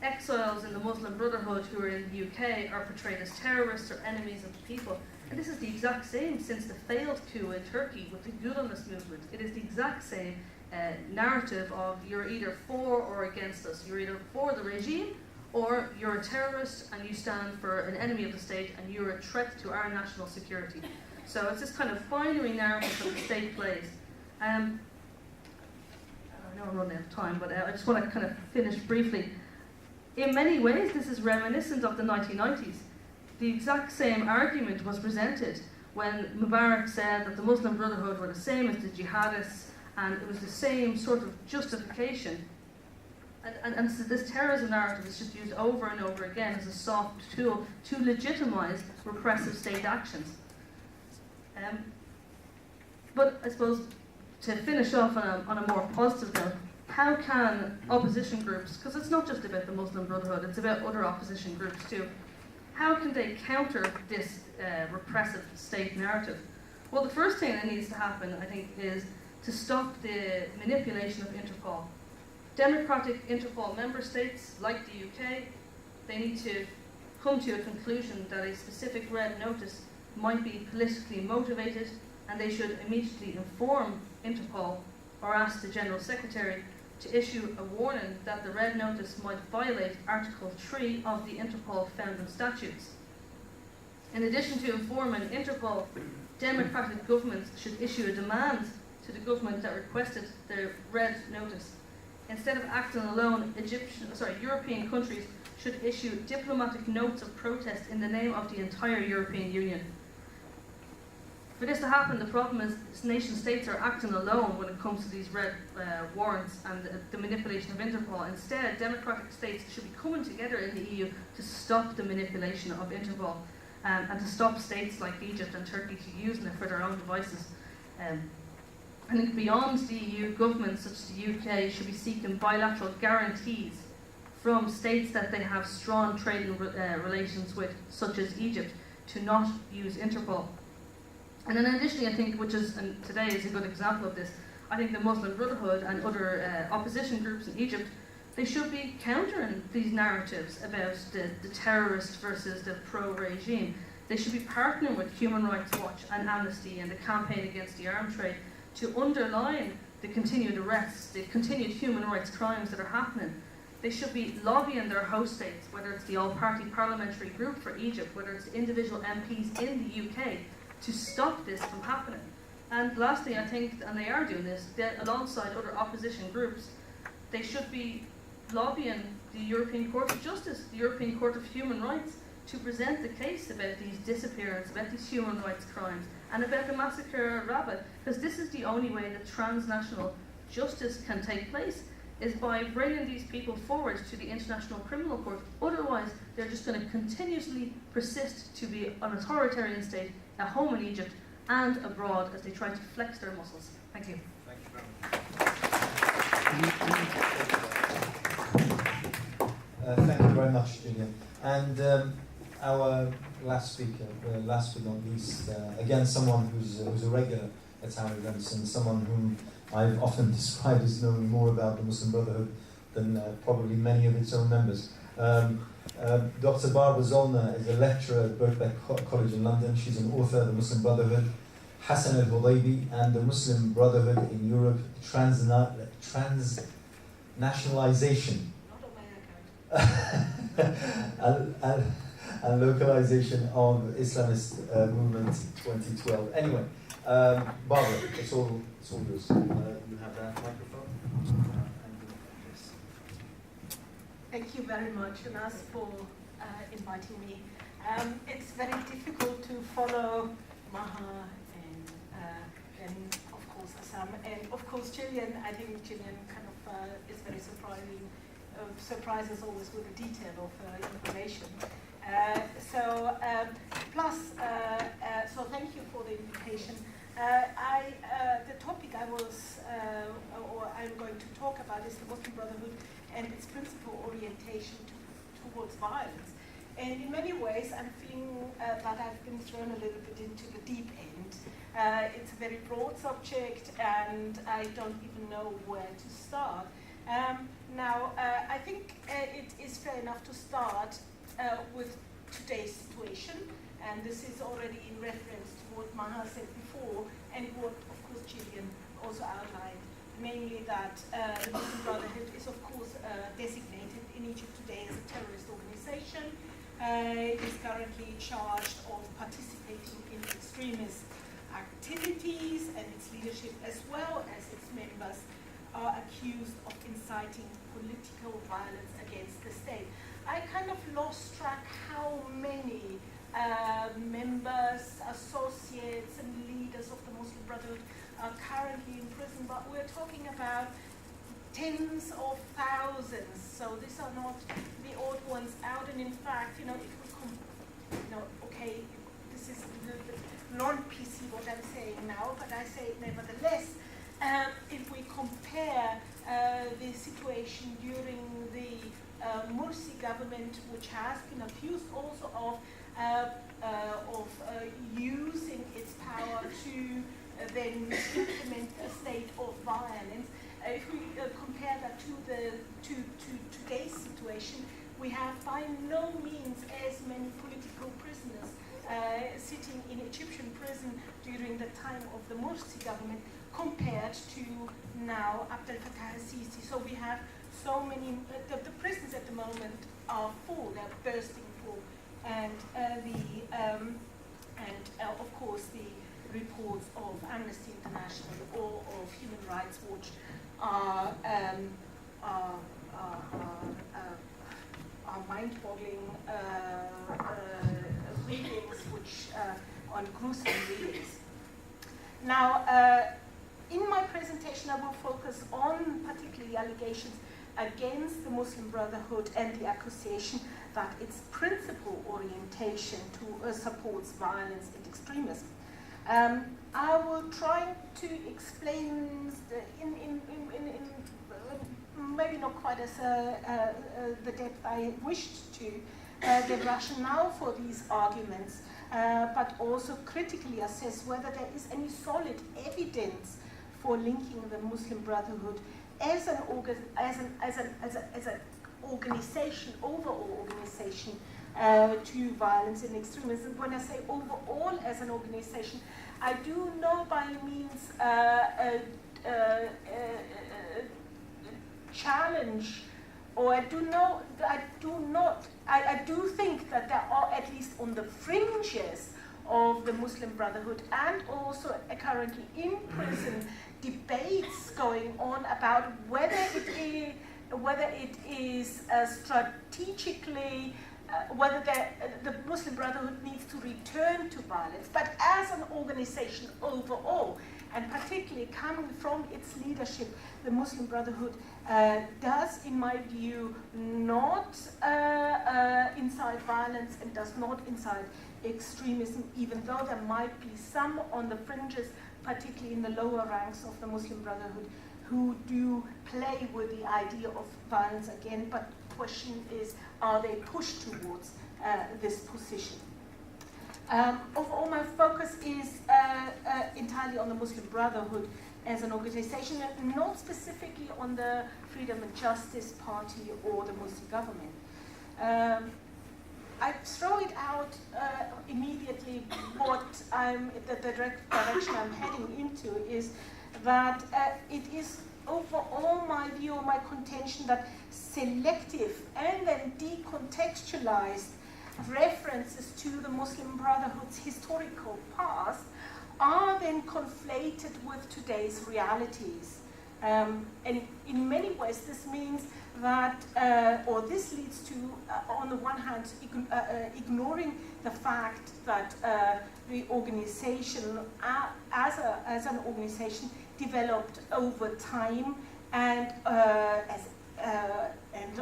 exiles in the Muslim Brotherhood who are in the UK are portrayed as terrorists or enemies of the people. And this is the exact same since the failed coup in Turkey with the Gülenist movement. It is the exact same narrative of you're either for or against us. You're either for the regime or you're a terrorist and you stand for an enemy of the state and you're a threat to our national security. So it's this kind of binary narrative that the state plays. I know I'm running out of time, but I just want to kind of finish briefly. In many ways, this is reminiscent of the 1990s. The exact same argument was presented when Mubarak said that the Muslim Brotherhood were the same as the jihadists, and it was the same sort of justification. And so this terrorism narrative is just used over and over again as a soft tool to legitimize repressive state actions. But I suppose to finish off on a more positive note, how can opposition groups, because it's not just about the Muslim Brotherhood, it's about other opposition groups too, how can they counter this repressive state narrative? Well, the first thing that needs to happen, I think, is to stop the manipulation of Interpol. Democratic Interpol member states, like the UK, they need to come to a conclusion that a specific red notice might be politically motivated and they should immediately inform Interpol or ask the General Secretary to issue a warning that the red notice might violate Article 3 of the Interpol Founding Statutes. In addition to informing Interpol, democratic governments should issue a demand to the government that requested the red notice. Instead of acting alone, European countries should issue diplomatic notes of protest in the name of the entire European Union. For this to happen, the problem is nation states are acting alone when it comes to these red warrants and the manipulation of Interpol. Instead, democratic states should be coming together in the EU to stop the manipulation of Interpol and to stop states like Egypt and Turkey to using it for their own devices. I think beyond the EU, governments such as the UK should be seeking bilateral guarantees from states that they have strong trading relations with, such as Egypt, to not use Interpol. And then additionally, I think, and today is a good example of this, I think the Muslim Brotherhood and other opposition groups in Egypt, they should be countering these narratives about the terrorist versus the pro-regime. They should be partnering with Human Rights Watch and Amnesty and the campaign against the arms trade to underline the continued arrests, the continued human rights crimes that are happening. They should be lobbying their host states, whether it's the all-party parliamentary group for Egypt, whether it's individual MPs in the UK, to stop this from happening. And lastly, I think, and they are doing this, alongside other opposition groups, they should be lobbying the European Court of Justice, the European Court of Human Rights, to present the case about these disappearances, about these human rights crimes, and about the massacre at Rabat, because this is the only way that transnational justice can take place, is by bringing these people forward to the International Criminal Court. Otherwise, they're just going to continuously persist to be an authoritarian state at home in Egypt and abroad as they try to flex their muscles. Thank you. Thank you very much, Julia. And our last speaker, last but not least, again, someone who's a regular at our events and someone whom I've often described as knowing more about the Muslim Brotherhood than probably many of its own members. Dr. Barbara Zollner is a lecturer at Birkbeck College in London. She's an author of the Muslim Brotherhood, Hassan al-Hudaybi, and the Muslim Brotherhood in Europe, transnationalization. Not on my account. And localization of Islamist movement 2012. Anyway, Barbara, it's all yours. You have that microphone. Yes. Thank you very much, Anas, for inviting me. It's very difficult to follow Maha and of course Assam, and of course Gillian. I think Gillian kind of is very surprising. Surprises always with the detail of information. So thank you for the invitation. The topic I'm going to talk about is the Muslim Brotherhood and its principal orientation towards violence. And in many ways, I'm feeling that I've been thrown a little bit into the deep end. It's a very broad subject, and I don't even know where to start. I think it is fair enough to start with today's situation, and this is already in reference to what Maha said before, and what, of course, Gillian also outlined, namely that the Muslim Brotherhood is, of course, designated in Egypt today as a terrorist organization. It is currently charged of participating in extremist activities, and its leadership, as well as its members, are accused of inciting political violence against the state. I kind of lost track how many members, associates, and leaders of the Muslim Brotherhood are currently in prison, but we're talking about tens of thousands. So these are not the odd ones out. And in fact, if we this is non-PC what I'm saying now, but I say it nevertheless. If we compare the situation during the Morsi government, which has been accused also of using its power to then implement a state of violence, if we compare that to today's situation, we have by no means as many political prisoners sitting in Egyptian prison during the time of the Morsi government compared to now Abdel Fattah al-Sisi. So we have so many, the prisons at the moment are full, they're bursting full, and of course the reports of Amnesty International or of Human Rights Watch are mind-boggling readings, which on gruesome readings. Now, in my presentation, I will focus on particularly allegations against the Muslim Brotherhood and the accusation that its principal orientation supports violence and extremism. I will try to explain in maybe not quite as the depth I wished to, the rationale for these arguments, but also critically assess whether there is any solid evidence for linking the Muslim Brotherhood as an organization, overall organization, to violence and extremism. When I say overall as an organization, I do not by means challenge, or I do think that there are, at least on the fringes of the Muslim Brotherhood and also currently in prison, debates going on about whether it is strategically, whether the Muslim Brotherhood needs to return to violence, but as an organization overall, and particularly coming from its leadership, the Muslim Brotherhood does, in my view, not incite violence and does not incite extremism, even though there might be some on the fringes, particularly in the lower ranks of the Muslim Brotherhood, who do play with the idea of violence again, but the question is, are they pushed towards this position? Overall, my focus is entirely on the Muslim Brotherhood as an organization, and not specifically on the Freedom and Justice Party or the Muslim government. I throw it out immediately. What the direction I'm heading into is that it is overall my view, my contention that selective and then decontextualized references to the Muslim Brotherhood's historical past are then conflated with today's realities. And in many ways, this means that, or this leads to, on the one hand, ignoring the fact that the organization, as an organization, developed over time and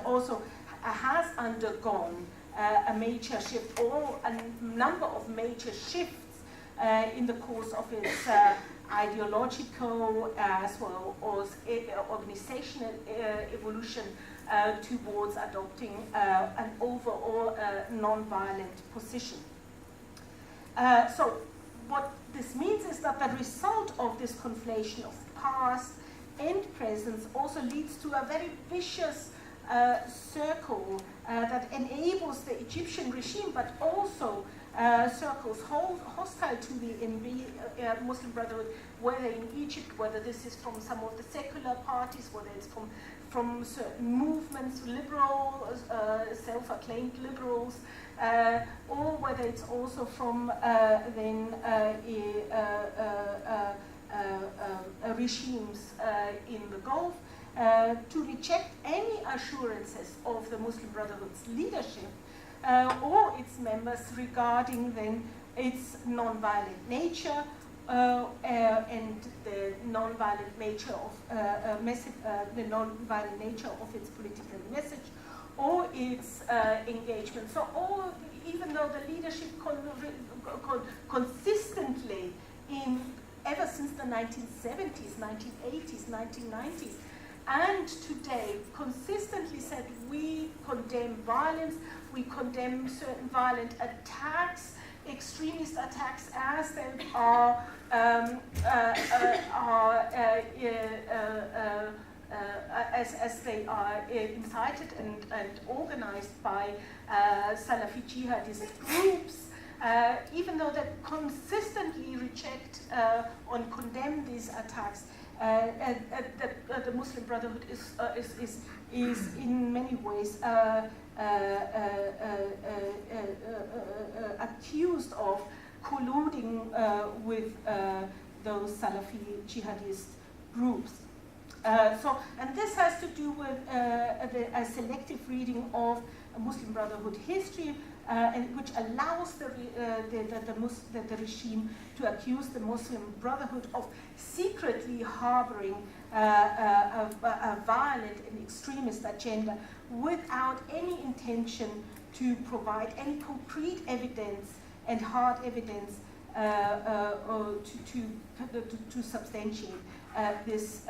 also has undergone a major shift, or a number of major shifts in the course of its ideological as well as organizational evolution towards adopting an overall non-violent position. So what this means is that the result of this conflation of past and present also leads to a very vicious circle that enables the Egyptian regime, but also circles hostile to the Muslim Brotherhood, whether in Egypt, whether this is from some of the secular parties, whether it's from certain movements, liberal, self-acclaimed liberals, or whether it's also from regimes in the Gulf, to reject any assurances of the Muslim Brotherhood's leadership or its members regarding then its non-violent nature and the non-violent nature of its political message or its engagement. So, even though the leadership consistently, ever since the 1970s, 1980s, 1990s, and today consistently said we condemn violence, we condemn certain violent attacks, extremist attacks as they are as they are incited and organized by Salafi jihadist groups, even though they consistently reject or condemn these attacks, the Muslim Brotherhood is in many ways accused of colluding with those Salafi jihadist groups. And this has to do with a selective reading of Muslim Brotherhood history, which allows the regime to accuse the Muslim Brotherhood of secretly harboring a violent and extremist agenda without any intention to provide any concrete evidence and hard evidence to substantiate this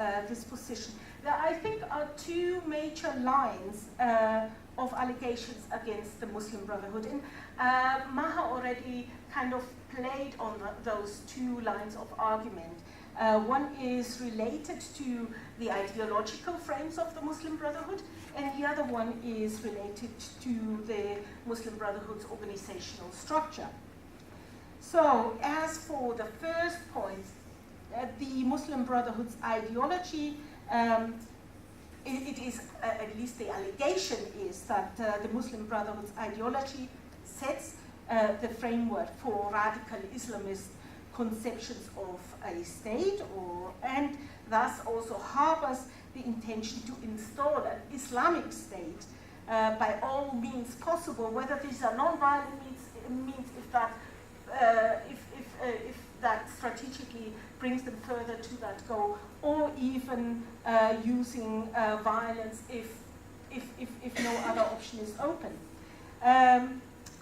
position. There, I think, are two major lines of allegations against the Muslim Brotherhood, and Maha already kind of played on those two lines of argument. One is related to the ideological frames of the Muslim Brotherhood, and the other one is related to the Muslim Brotherhood's organizational structure. So, as for the first point, the Muslim Brotherhood's ideology, it is, at least the allegation is that the Muslim Brotherhood's ideology sets the framework for radical Islamist conceptions of a state, and thus also harbors the intention to install an Islamic state by all means possible, whether these are non-violent means if that strategically brings them further to that goal, or even using violence if no other option is open.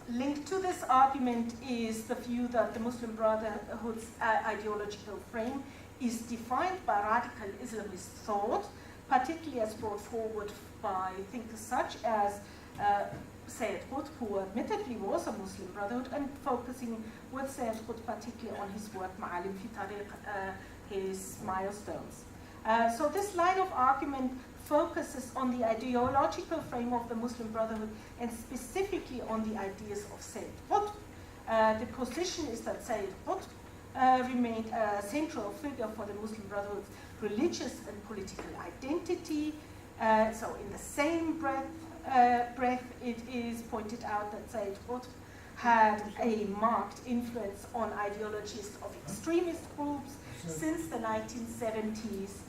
Linked to this argument is the view that the Muslim Brotherhood's ideological frame is defined by radical Islamist thought, particularly as brought forward by thinkers such as Sayyid Qutb, who admittedly was a Muslim Brotherhood, and focusing with Sayyid Qutb particularly on his work, Ma'alim fi Tariq, his milestones. So this line of argument focuses on the ideological frame of the Muslim Brotherhood and specifically on the ideas of Sayyid Qutb. The position is that Sayyid Qutb remained a central figure for the Muslim Brotherhood's religious and political identity. So in the same breath, it is pointed out that Sayyid Qutb had a marked influence on ideologies of extremist groups since the 1970s,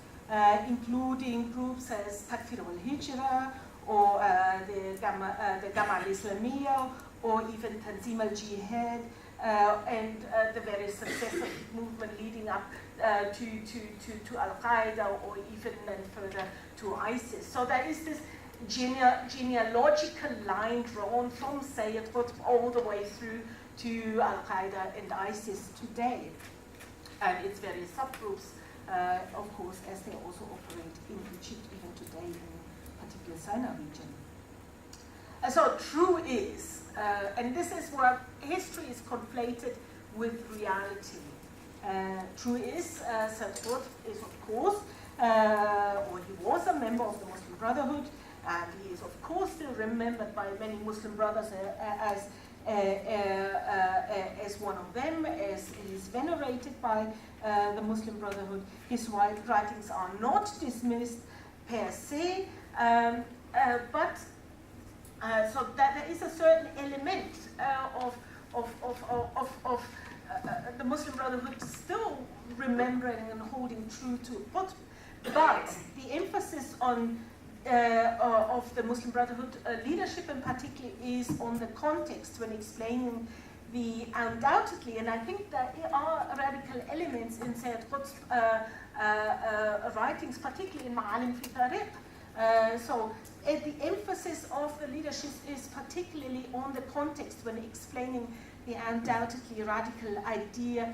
including groups as Takfir al-Hijra, or the Jama al-Islamiyya, or even Tanzim al-Jihad, and the very successive movement leading up to Al-Qaeda, or even then further to ISIS. So there is this genealogical line drawn from Sayyid Qutb all the way through to Al-Qaeda and ISIS today, and its various subgroups, of course, as they also operate in Egypt even today, in particular Sinai region. So true is, and this is where history is conflated with reality. True is, Sayyid Qutb is, of course, or he was a member of the Muslim Brotherhood, and he is, of course, still remembered by many Muslim brothers as one of them, as he is venerated by the Muslim Brotherhood. His writings are not dismissed per se, but so that there is a certain element of the Muslim Brotherhood still remembering and holding true to Qutb, but the emphasis on of the Muslim Brotherhood leadership in particular is on the context when explaining the undoubtedly, and I think there are radical elements in Sayyid Qutb's writings, particularly in Ma'alim fi Tariq. So the emphasis of the leadership is particularly on the context when explaining the undoubtedly radical idea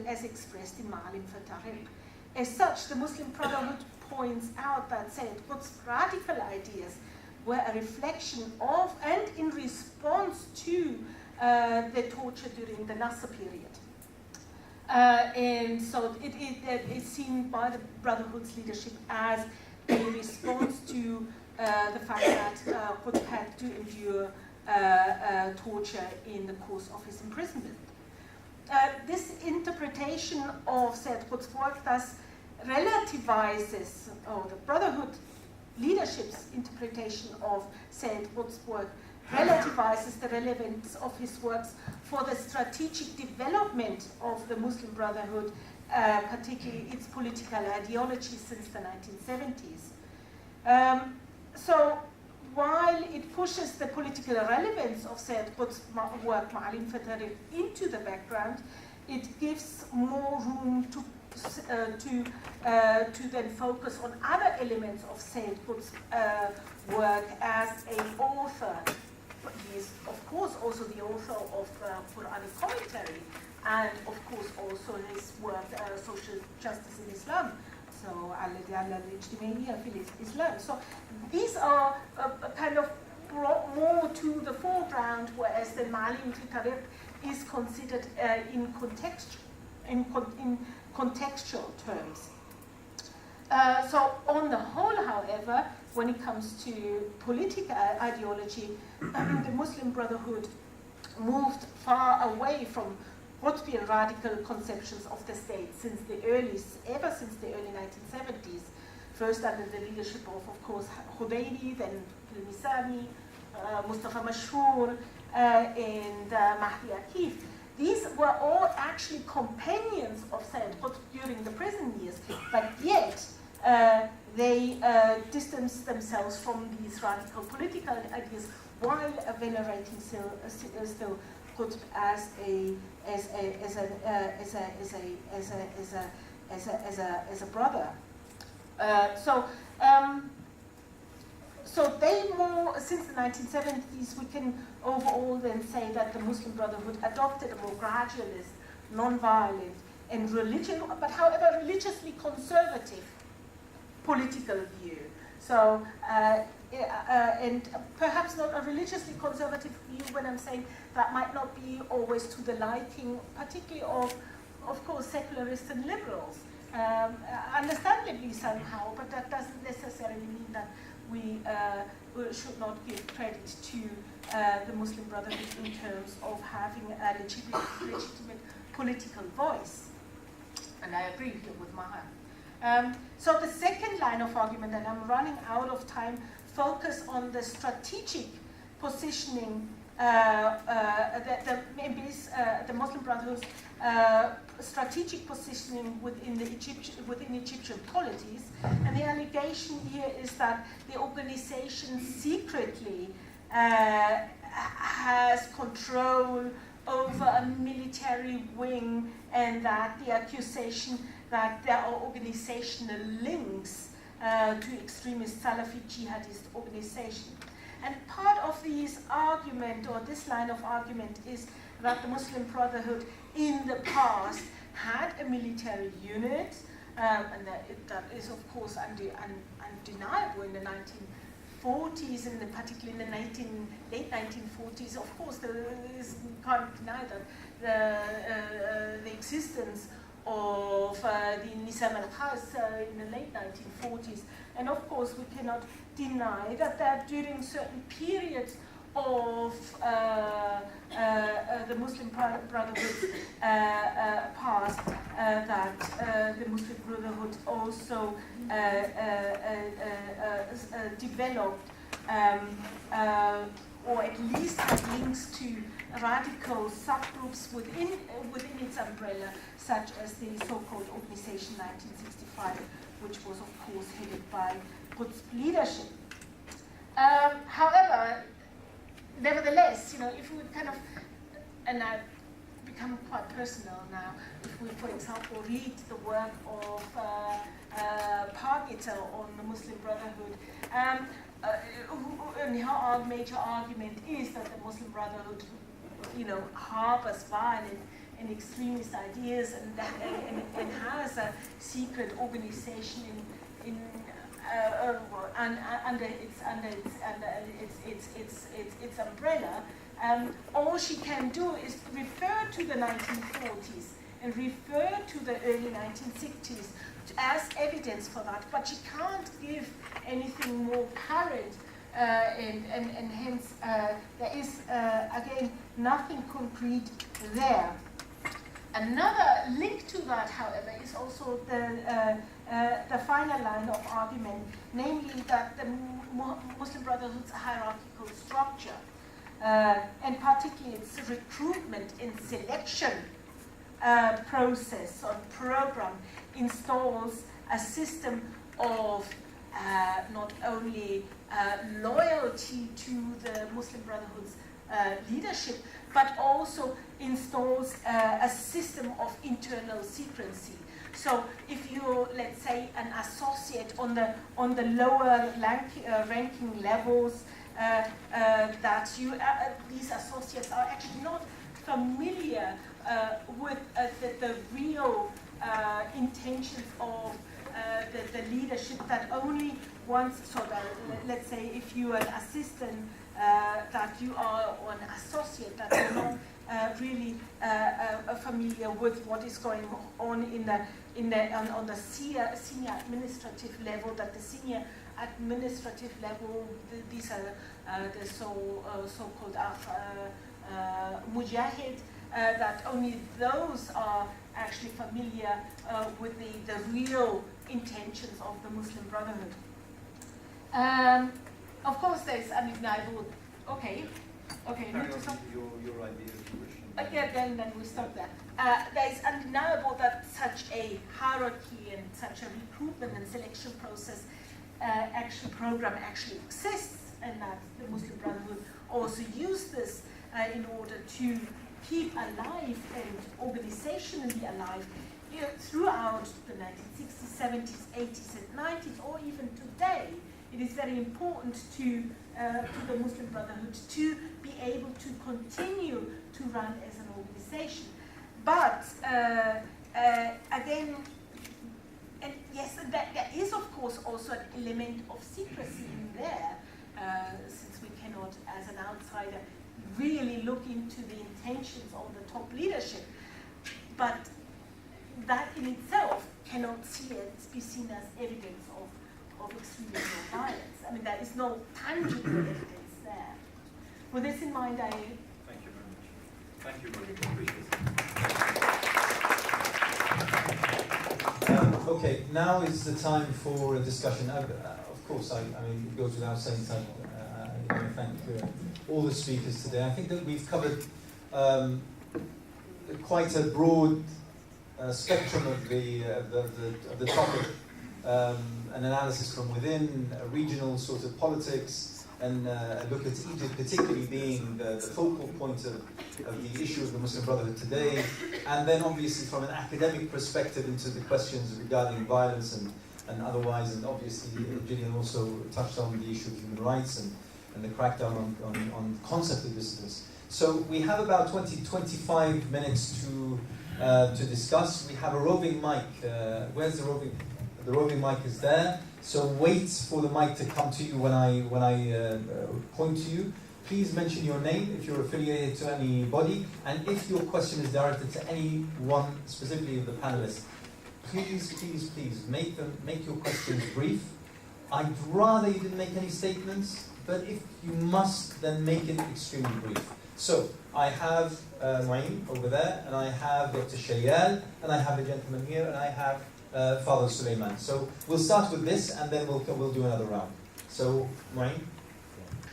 as expressed in Ma'alim fi Tariq. As such, the Muslim Brotherhood points out that Sayyid Qutb's radical ideas were a reflection of and in response to the torture during the Nasser period. And so it's seen by the Brotherhood's leadership as a response to the fact that Qutb had to endure torture in the course of his imprisonment. This interpretation of Sayyid Qutb's work thus relativizes, or the Brotherhood leadership's interpretation of Sayyid Qutb's work relativizes the relevance of his works for the strategic development of the Muslim Brotherhood, particularly its political ideology since the 1970s. So while it pushes the political relevance of Sayyid Qutb's work, Ma'alim fi Tarikh, into the background, it gives more room to then focus on other elements of Sayyid Qutb's work as an author. He is, of course, also the author of Quranic commentary, and of course also his work, Social Justice in Islam. So, Islam. So these are kind of brought more to the foreground, whereas the Ma'alim fi Tarikh is considered in contextual terms. So on the whole, however, when it comes to political ideology, the Muslim Brotherhood moved far away from Qutbian radical conceptions of the state ever since the early 1970s. First under the leadership of course, Khudairi, then Al-Misani, Mustafa Mashhur, and Mahdi Akif. These were all actually companions of Sayyid Qutb during the prison years, but yet they distanced themselves from these radical political ideas while venerating still Qutb as a brother. So they more, since the 1970s, we can overall then say that the Muslim Brotherhood adopted a more gradualist, non-violent, and but however religiously conservative political view. So, and perhaps not a religiously conservative view when I'm saying that might not be always to the liking, particularly of course, secularists and liberals. Understandably somehow, but that doesn't necessarily mean that we should not give credit to the Muslim Brotherhood in terms of having a legitimate political voice. And I agree here with Maha. So the second line of argument, and I'm running out of time, focus on the strategic positioning, the Muslim Brotherhood's strategic positioning within Egyptian polities. And the allegation here is that the organization secretly has control over a military wing, and that the accusation that there are organizational links to extremist Salafi jihadist organization. And part of this argument, or this line of argument, is that the Muslim Brotherhood in the past had a military unit, and that is of course undeniable in the 1940s, and particularly in the late 1940s. Of course, you can't deny that the existence of the Nizam al-Khas in the late 1940s. And of course, we cannot deny that during certain periods of the Muslim Brotherhood past, that the Muslim Brotherhood also developed or at least had links to radical subgroups within its umbrella, such as the so-called Organization 1965, which was of course headed by Qutb's leadership. However, nevertheless, if we kind of, and I've become quite personal now, if we, for example, read the work of Pargiter on the Muslim Brotherhood, and her major argument is that the Muslim Brotherhood, harbors violent and extremist ideas, and has a secret organization under its umbrella. All she can do is refer to the 1940s and refer to the early 1960s as evidence for that, but she can't give anything more current and hence there is again nothing concrete there. Another link to that, however, is also the final line of argument, namely that the Muslim Brotherhood's hierarchical structure, and particularly its recruitment and selection process or program, installs a system of not only loyalty to the Muslim Brotherhood's leadership, but also installs a system of internal secrecy. So if you're, let's say, an associate on the lower ranking levels, that these associates are actually not familiar with the real intentions of the leadership, that only once, so that, let's say if you're an assistant, that you are an associate, that you're not really familiar with what is going on on the senior administrative level, that the senior administrative level, these are the so-called mujahid, that only those are actually familiar with the real intentions of the Muslim Brotherhood. Of course, there's undeniable. Okay. Your idea, if you wish. Yeah, then we stop there. There's undeniable that such a hierarchy and such a recruitment and selection process program actually exists, and that the Muslim Brotherhood also used this in order to keep alive and organizationally alive throughout the 1960s, 70s, 80s, and 90s, or even today. It is very important to the Muslim Brotherhood to be able to continue to run as an organization. But again, and yes, there is of course also an element of secrecy in there, since we cannot, as an outsider, really look into the intentions of the top leadership. But that in itself cannot be seen as evidence of extremism or violence. I mean, there is no tangible evidence there. With this in mind, I... Thank you very much. Thank you very much. Okay, now is the time for a discussion. Of course, I mean, it goes without saying that I want to thank all the speakers today. I think that we've covered quite a broad spectrum of the topic. An analysis from within, a regional sort of politics, and a look at Egypt particularly being the focal point of the issue of the Muslim Brotherhood today, and then obviously from an academic perspective into the questions regarding violence and otherwise, and obviously Gillian also touched on the issue of human rights and the crackdown on concept of dissidence. So we have about 20-25 minutes to discuss. We have a roving mic. Where's the roving? The roving mic is there, so wait for the mic to come to you when I point to you. Please mention your name if you're affiliated to anybody, and if your question is directed to anyone specifically of the panelists, please make your questions brief. I'd rather you didn't make any statements, but if you must, then make it extremely brief. So I have Mu'in over there, and I have Dr. Shayal, and I have a gentleman here, and I have Father Suleiman. So we'll start with this, and then we'll do another round. So, Mu'in?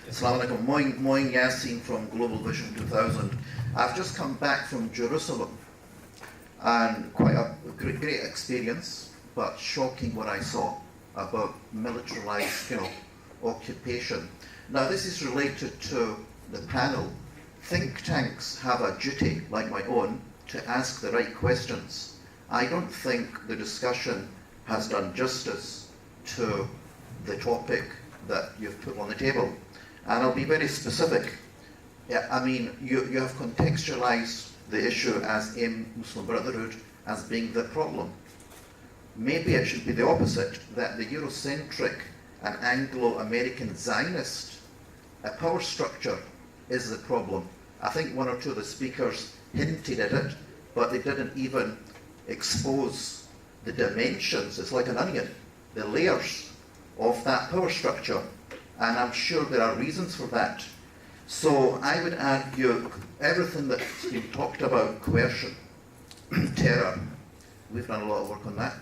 Assalamu alaikum. Moin Yassin from Global Vision 2000. I've just come back from Jerusalem, and quite a great experience, but shocking what I saw about militarized, occupation. Now, this is related to the panel. Think tanks have a duty, like my own, to ask the right questions. I don't think the discussion has done justice to the topic that you've put on the table. And I'll be very specific. Yeah, I mean, you have contextualized the issue as Muslim Brotherhood as being the problem. Maybe it should be the opposite, that the Eurocentric and Anglo-American Zionist power structure is the problem. I think one or two of the speakers hinted at it, but they didn't even expose the dimensions. It's like an onion, the layers of that power structure. And I'm sure there are reasons for that. So I would argue everything that's been talked about, coercion, terror, we've done a lot of work on that,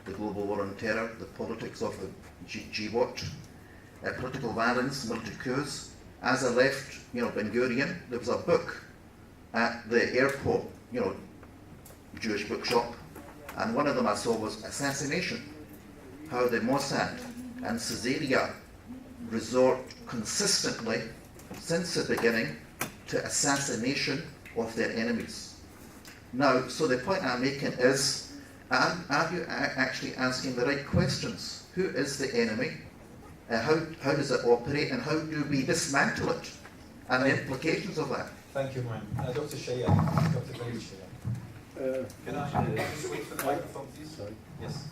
the global war on terror, the politics of the GWAT, political violence, military coups. As I left, Ben Gurion, there was a book at the airport, Jewish bookshop, and one of them I saw was assassination, how the Mossad and Caesarea resort consistently, since the beginning, to assassination of their enemies. Now, so the point I'm making is, are you actually asking the right questions? Who is the enemy? How does it operate, and how do we dismantle it? And the implications of that. Thank you, Moin. Dr. Shaya, Dr. Khalid Shaya. Can I just wait for the microphone, please? Sorry. Yes.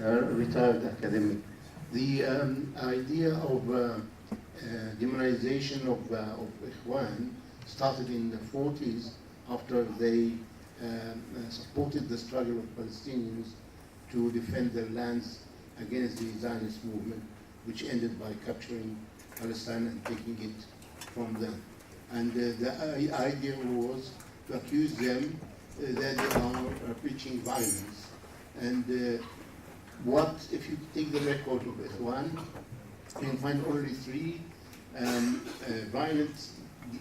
Retired academic. The idea of demonization of Ikhwan started in the 40s after they supported the struggle of Palestinians to defend their lands against the Zionist movement, which ended by capturing Palestine and taking it from them. And the idea was to accuse them that they are preaching violence. And what, if you take the record of Ikhwan, you can find only 3 violent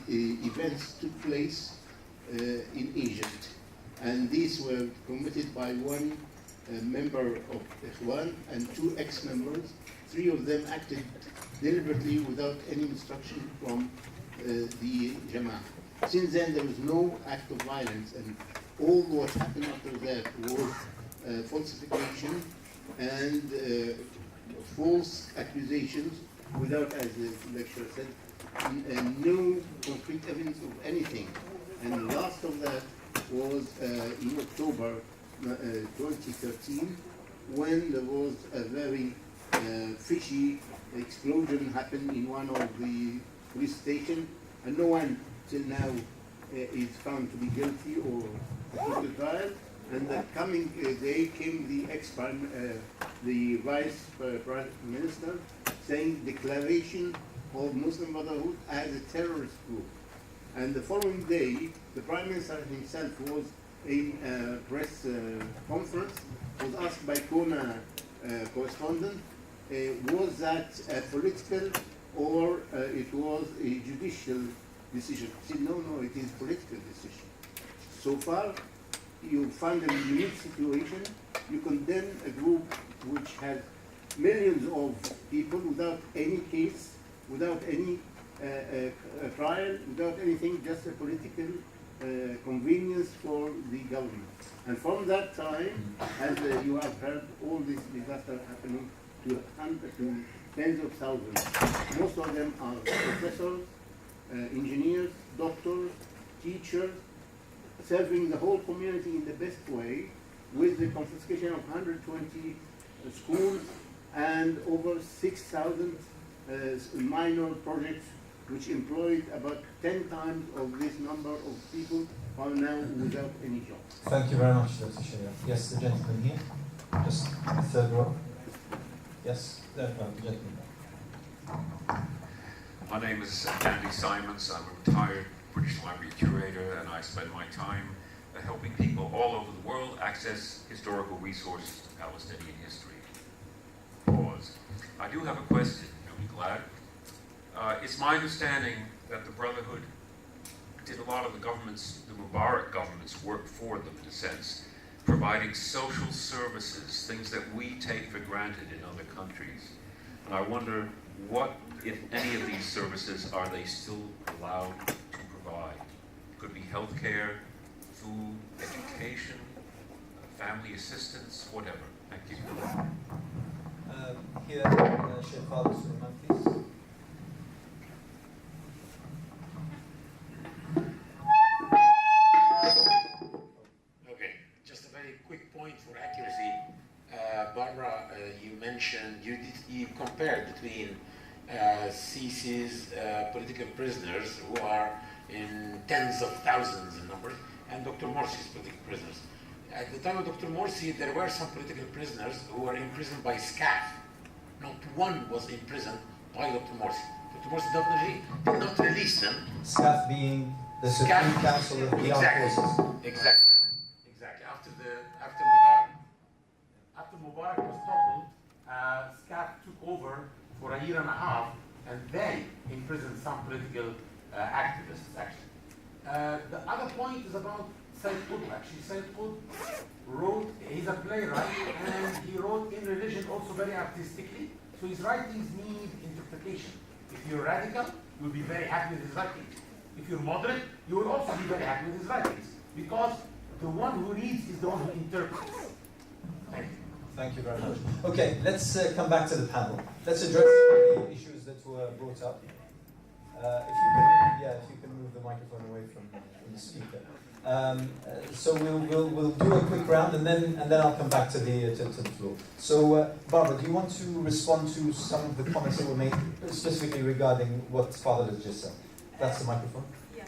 events took place in Egypt. And these were committed by one member of Ikhwan and 2 ex-members. 3 of them acted deliberately without any instruction from the Jama'ah. Since then, there was no act of violence, and all what happened after that was falsification and false accusations without, as the lecturer said, no concrete evidence of anything. And the last of that was in October 2013, when there was a very fishy explosion happened in one of the police stations, and no one till now is found to be guilty or put to trial. And the coming day came the vice prime minister saying declaration of Muslim Brotherhood as a terrorist group. And the following day, the prime minister himself was in a press conference, was asked by Kona correspondent, was that a political or it was a judicial decision? He said, no, it is political decision. So far, you find a unique situation. You condemn a group which has millions of people without any case, without any trial, without anything, just a political convenience for the government. And from that time, as you have heard, all this disaster happening to tens of thousands. Most of them are professors, engineers, doctors, teachers, serving the whole community in the best way, with the confiscation of 120 schools and over 6,000 minor projects, which employed about 10 times of this number of people who are now without any job. Thank you very much, Dr. Shaya. Yes, the gentleman here, just the third row. Yes, there, the gentleman. My name is Andy Simons. I'm a retired British Library curator, and I spend my time helping people all over the world access historical resources to Palestinian history. Pause. I do have a question, you'll be glad. It's my understanding that the Brotherhood did a lot of the Mubarak government's work for them, in a sense, providing social services, things that we take for granted in other countries. And I wonder what, if any of these services, are they still allowed to provide? Could be healthcare, food, education, family assistance, whatever. Thank you. Here, Sheikh Khalid Suleiman, please. Okay, just a very quick point for accuracy. Barbara, you mentioned, you compared between Sisi's political prisoners, who are in tens of thousands in number, and Dr. Morsi's political prisoners. At the time of Dr. Morsi, there were some political prisoners who were imprisoned by SCAF, not one was imprisoned by Dr. Morsi. Dr. Morsi did not release them. SCAF being the Supreme Council of the Armed Forces. Exactly. After Mubarak was toppled, SCAF took over for a year and a half, and they imprisoned some political activists, actually. The other point is about Said Qutb, actually. Said Qutb wrote, he's a playwright, and he wrote in religion also very artistically, so his writings need interpretation. If you're radical, you'll be very happy with his writings. If you're moderate, you will also be very happy with his writings, because the one who reads is the one who interprets. Thank you. Thank you very much. Okay, let's come back to the panel. Let's address the issues that were brought up. If you can move the microphone away from the speaker. So we'll do a quick round, and then I'll come back to the floor. So Barbara, do you want to respond to some of the comments that were made specifically regarding what Father has just said? That's the microphone. Yeah.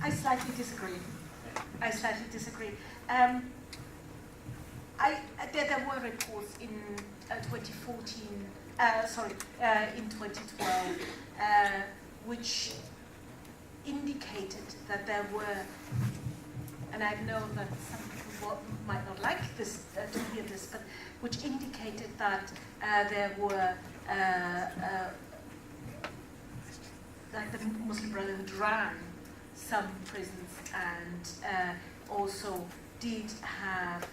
I slightly disagree. There were reports in 2014, in 2012, which indicated that there were, and I know that some people might not like this to hear this, but which indicated that there were like the Muslim Brotherhood ran some prisons and also did have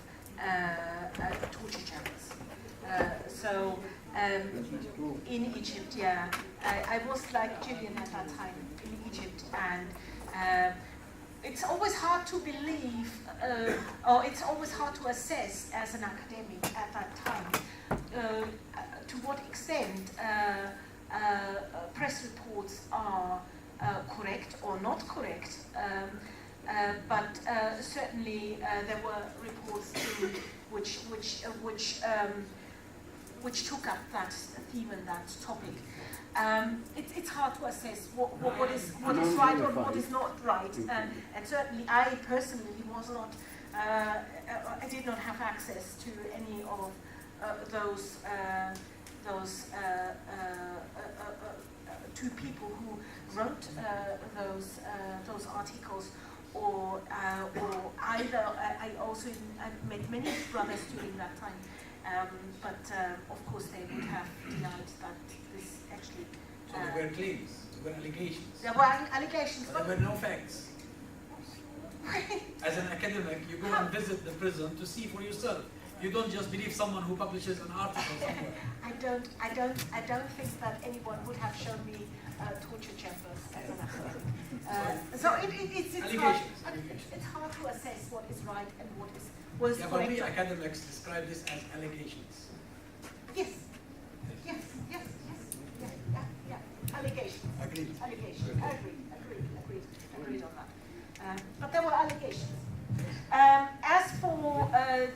torture chambers. So in Egypt, yeah, I was like Gillian at that time in Egypt, and it's always hard to believe, or it's always hard to assess as an academic at that time to what extent press reports are correct or not correct. But certainly there were reports which took up that theme and that topic. It's hard to assess what is right or what is not right, and certainly I personally was not. I did not have access to any of those two people who wrote those articles, or either. I also met many brothers during that time, but of course they would have denied that this actually. So there were claims, there were allegations. There were allegations, but there were no facts. As an academic, you go and visit the prison to see for yourself. You don't just believe someone who publishes an article somewhere. I don't think that anyone would have shown me torture chambers as an academic. So it's hard to assess what is right and what is correct. But we academics describe this as allegations. Yes. Allegations. Agreed. Allegations. Agreed on that. But there were allegations. As for a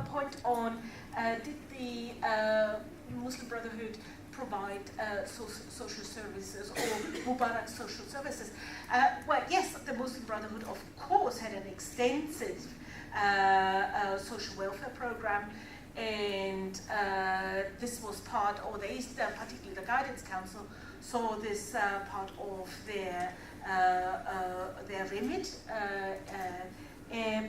point on did the Muslim Brotherhood provide social services or Mubarak social services? Well, yes, the Muslim Brotherhood, of course, had an extensive social welfare program, and this was part, or the Eastern, particularly the Guidance Council, saw this part of their remit.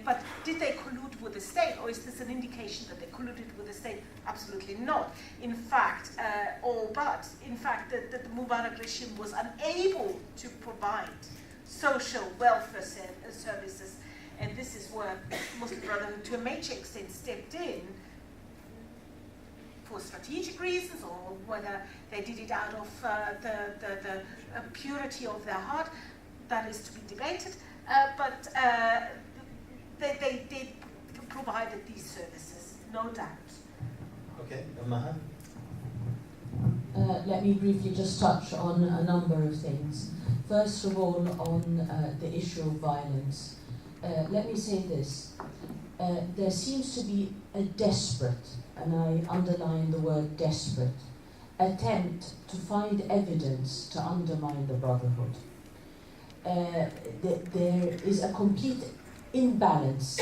But did they collude with the state, or is this an indication that they colluded with the state? Absolutely not. In fact, the Mubarak regime was unable to provide social welfare services, and this is where Muslim Brotherhood, to a major extent, stepped in for strategic reasons, or whether they did it out of the purity of their heart. That is to be debated. But they did provided these services, no doubt. Okay, Maha? Let me briefly just touch on a number of things. First of all, on the issue of violence. Let me say this. There seems to be a desperate, and I underline the word desperate, attempt to find evidence to undermine the Brotherhood. There is a complete imbalance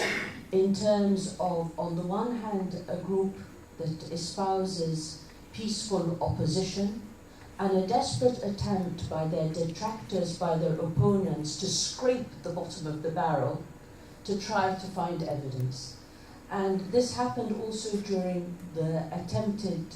in terms of, on the one hand, a group that espouses peaceful opposition and a desperate attempt by their detractors, by their opponents, to scrape the bottom of the barrel to try to find evidence. And this happened also during the attempted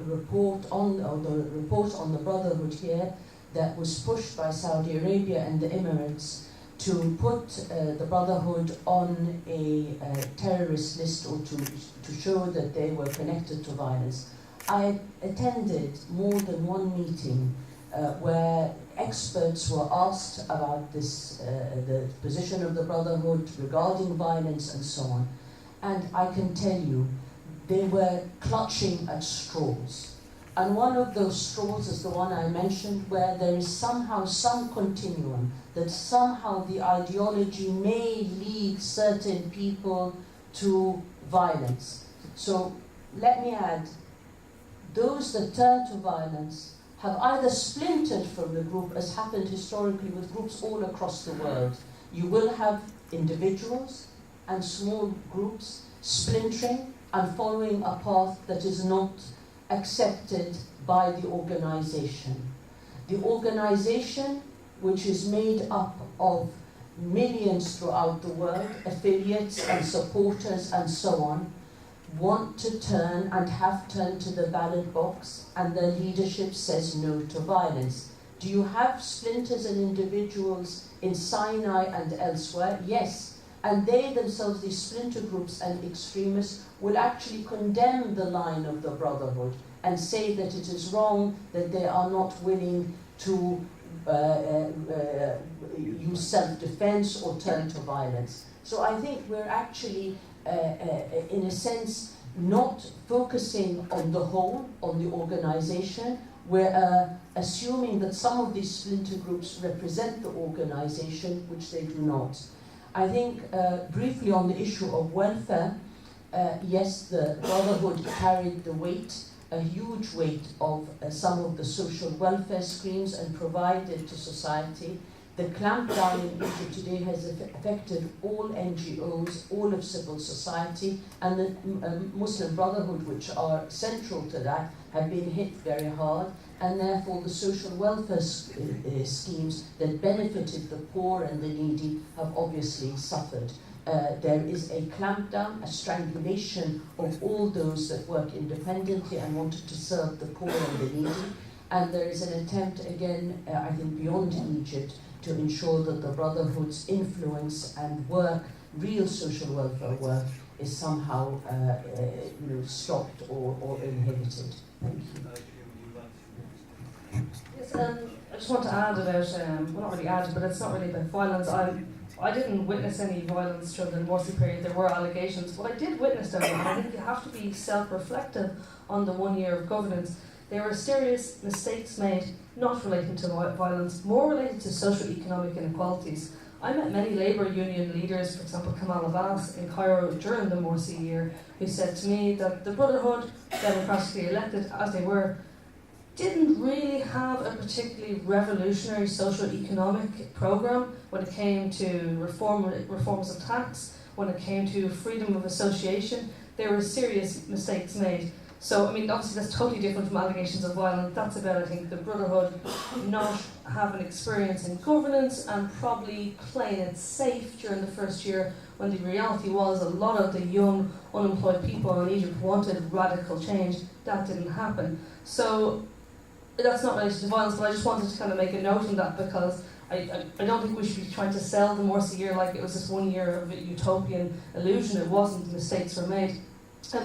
report on the Brotherhood here that was pushed by Saudi Arabia and the Emirates to put the Brotherhood on a terrorist list, or to show that they were connected to violence. I attended more than one meeting where experts were asked about this, the position of the Brotherhood regarding violence and so on. And I can tell you, they were clutching at straws. And one of those straws is the one I mentioned, where there is somehow some continuum, that somehow the ideology may lead certain people to violence. So let me add, those that turn to violence have either splintered from the group, as happened historically with groups all across the world. You will have individuals and small groups splintering and following a path that is not accepted by the organization. The organization, which is made up of millions throughout the world, affiliates and supporters and so on, want to turn and have turned to the ballot box, and their leadership says no to violence. Do you have splinters and individuals in Sinai and elsewhere? Yes. And they themselves, these splinter groups and extremists, will actually condemn the line of the Brotherhood and say that it is wrong, that they are not willing to use self-defense or turn to violence. So I think we're actually, in a sense, not focusing on the whole, on the organization. We're assuming that some of these splinter groups represent the organization, which they do not. I think briefly on the issue of welfare, yes, the Brotherhood carried the weight, a huge weight of some of the social welfare schemes and provided to society. The clampdown in Egypt today has affected all NGOs, all of civil society, and the Muslim Brotherhood, which are central to that, have been hit very hard, and therefore the social welfare schemes that benefited the poor and the needy have obviously suffered. There is a clampdown, a strangulation of all those that work independently and wanted to serve the poor and the needy, and there is an attempt again, I think beyond Egypt, to ensure that the Brotherhood's influence and work, real social welfare work, is somehow stopped or inhibited. Thank you. Yes, I just want to add about, well, not really add, but it's not really about violence. I didn't witness any violence during the Morsi period. There were allegations, but I did witness them, and I think you have to be self-reflective on the 1 year of governance. There were serious mistakes made, not relating to violence, more related to socio-economic inequalities. I met many labour union leaders, for example Kamal Abbas in Cairo during the Morsi year, who said to me that the Brotherhood, democratically elected as they were, didn't really have a particularly revolutionary socio-economic programme when it came to reforms of tax, when it came to freedom of association. There were serious mistakes made. So, I mean, obviously that's totally different from allegations of violence. That's about, I think, the Brotherhood not having experience in governance and probably playing it safe during the first year, when the reality was a lot of the young, unemployed people in Egypt wanted radical change. That didn't happen. So, that's not related to violence, but I just wanted to kind of make a note on that, because I don't think we should be trying to sell the Morsi year like it was this 1 year of a utopian illusion. It wasn't. Mistakes were made.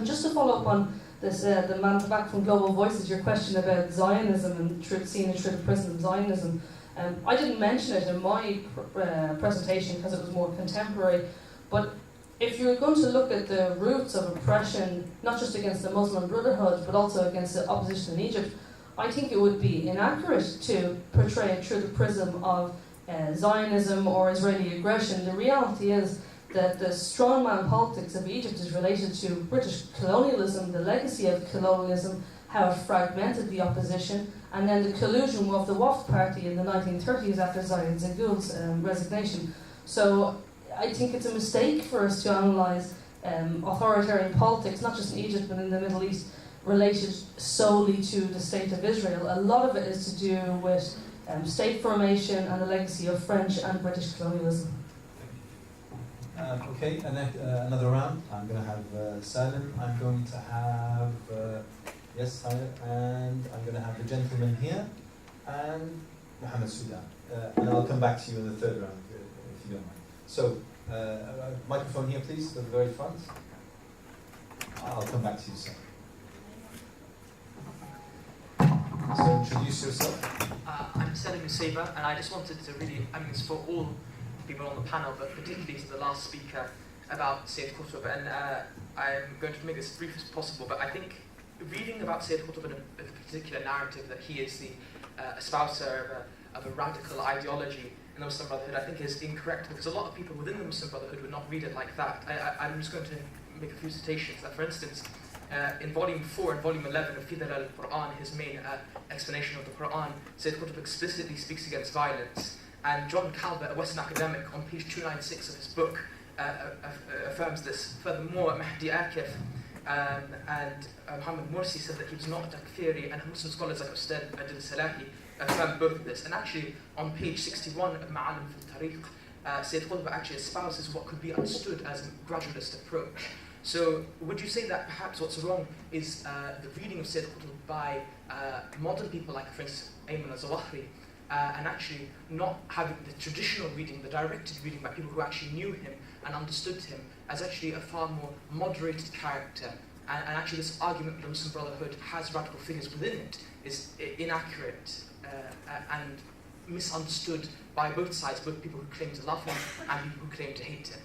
Just to follow up on this, the man back from Global Voices, your question about Zionism and seeing it through the prism of Zionism. I didn't mention it in my presentation because it was more contemporary, but if you're going to look at the roots of oppression, not just against the Muslim Brotherhood, but also against the opposition in Egypt, I think it would be inaccurate to portray it through the prism of Zionism or Israeli aggression. The reality is that the strongman politics of Egypt is related to British colonialism, the legacy of colonialism, how it fragmented the opposition, and then the collusion of the Wafd Party in the 1930s after Zion Zaghloul's resignation. So I think it's a mistake for us to analyse authoritarian politics, not just in Egypt but in the Middle East, related solely to the state of Israel. A lot of it is to do with state formation and the legacy of French and British colonialism. Okay, and then another round. I'm going to have Salim. I'm going to have yes, and I'm going to have the gentleman here, and Mohammed Sudan. And I'll come back to you in the third round, if you don't mind. So, microphone here, please, at the very front. I'll come back to you, sir. So, introduce yourself. I'm Salim Musaiba, and I just wanted to really, it's for all people on the panel, but particularly to the last speaker about Sayyid Qutb, and I'm going to make this as brief as possible, but I think reading about Sayyid Qutb in a particular narrative that he is the espouser of a radical ideology in the Muslim Brotherhood, I think is incorrect, because a lot of people within the Muslim Brotherhood would not read it like that. I'm just going to make a few citations. That, for instance, in Volume 4 and Volume 11 of Fidal al-Quran, his main explanation of the Quran, Sayyid Qutb explicitly speaks against violence. And John Calvert, a Western academic, on page 296 of his book, affirms this. Furthermore, Mahdi Akif and Muhammad Morsi said that he was not a takfiri, and Muslim scholars like Ustad Adil Salahi affirmed both of this. And actually, on page 61 of Ma'alim fil-Tariq, Sayyid Qutb actually espouses what could be understood as a gradualist approach. So would you say that perhaps what's wrong is the reading of Sayyid Qutb by modern people like, for instance, Ayman al-Zawahri, and actually not having the traditional reading, the directed reading by people who actually knew him and understood him as actually a far more moderated character, and actually this argument that the Muslim Brotherhood has radical figures within it is inaccurate and misunderstood by both sides, both people who claim to love him and people who claim to hate him.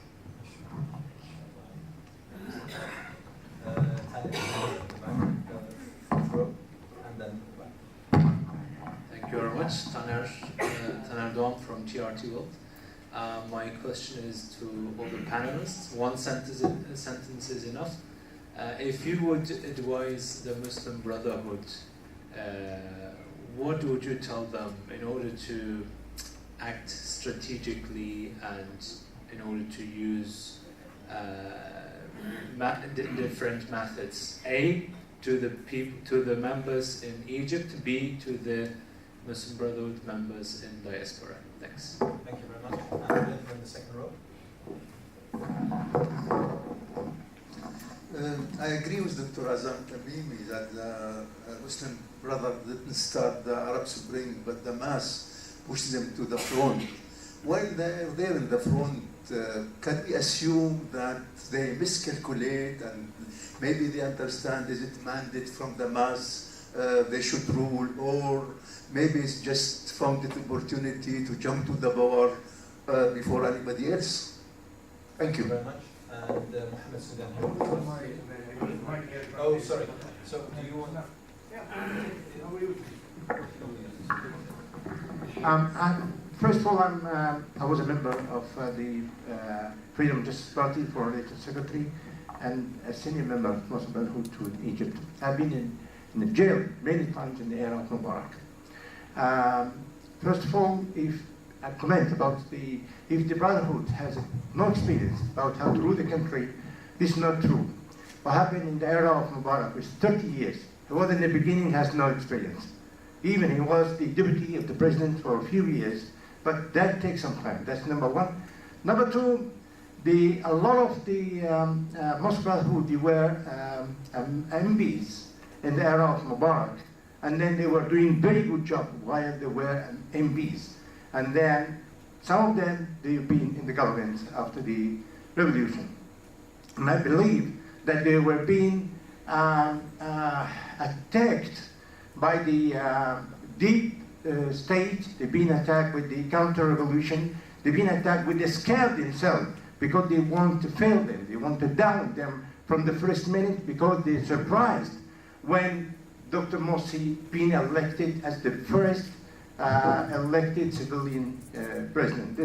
Thank you very much. Taner Dom from TRT World. My question is to all the panelists. One sentence is enough. If you would advise the Muslim Brotherhood, what would you tell them in order to act strategically and in order to use different methods? A, to the people, to the members in Egypt. B, to the Muslim Brotherhood members in diaspora. Thanks. Thank you very much. And then in the second row. I agree with Dr. Azam Tamimi that the Muslim Brotherhood didn't start the Arab Spring, but the mass pushed them to the front. While they're there in the front, can we assume that they miscalculate and maybe they understand, is it mandate from the mass, they should rule, or maybe it's just found an opportunity to jump to the power before anybody else? Thank you. Very much. And Mohammed Sudan. Oh, sorry. So, do you want? First of all, I was a member of the Freedom and Justice Party for later secretary and a senior member of Muslim Brotherhood in Egypt. I've been in the jail many times in the era of Mubarak. First of all, if I comment about if the Brotherhood has no experience about how to rule the country, this is not true. What happened in the era of Mubarak was 30 years. He was in the beginning, has no experience. Even he was the deputy of the president for a few years, but that takes some time. That's number one. Number two, a lot of the Muslim Brotherhood, they were MPs in the era of Mubarak, and then they were doing very good job while they were MPs. And then some of them, they've been in the government after the revolution. And I believe that they were being attacked by the deep state. They've been attacked with the counter-revolution. They've been attacked with the scare themselves because they want to fail them. They want to down them from the first minute because they're surprised when Dr. Morsi being elected as the first elected civilian president.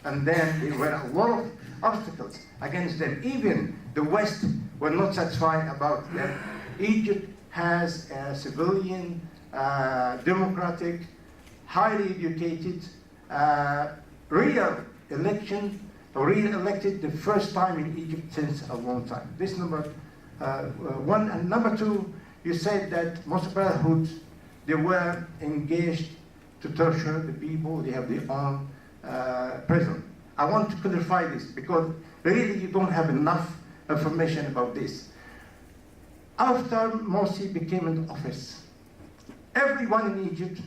And then there were a lot of obstacles against them. Even the West were not satisfied about that. Egypt has a civilian, democratic, highly educated, real election re-elected the first time in Egypt since a long time. This number one. And number two, you said that Muslim Brotherhood, they were engaged to torture the people. They have their own prison. I want to clarify this because really you don't have enough information about this. After Morsi became in office, everyone in Egypt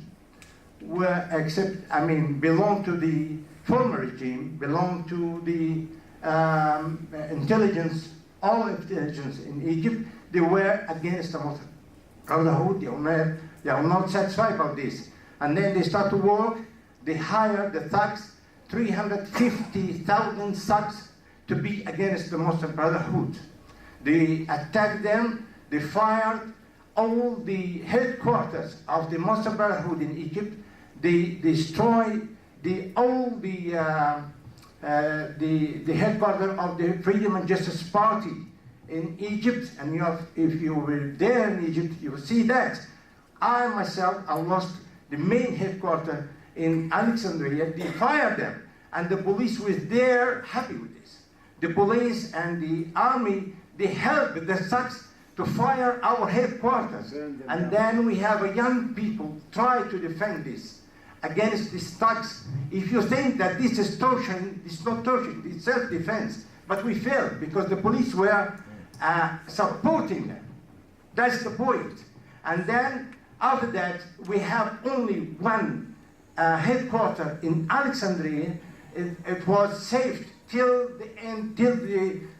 belonged to the former regime, belonged to the intelligence, all intelligence in Egypt. They were against the Muslim Brotherhood. They are not satisfied about this. And then they start to work. They hire the thugs, 350,000 thugs, to be against the Muslim Brotherhood. They attacked them. They fired all the headquarters of the Muslim Brotherhood in Egypt. They destroyed all the headquarters of the Freedom and Justice Party in Egypt. And if you were there in Egypt, you will see that. I myself, I lost the main headquarters in Alexandria. They fired them, and the police was there happy with this. The police and the army, they helped the thugs to fire our headquarters. And then we have a young people try to defend this against these thugs. If you think that this is torture, it's not torture, it's self-defense. But we failed because the police were supporting them. That's the point. And then after that, we have only one headquarters in Alexandria. It was saved till the end,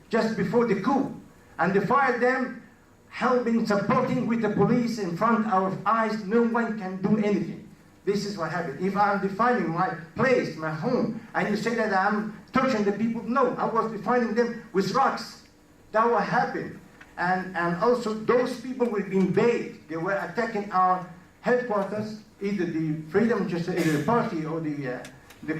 just before the coup. And they fired them, helping, supporting with the police in front of our eyes. No one can do anything. This is what happened. If I'm defining my place, my home, and you say that I'm torturing the people, no, I was defining them with rocks. That what happened. And also those people were being baited. They were attacking our headquarters, either the Freedom Justice Party or the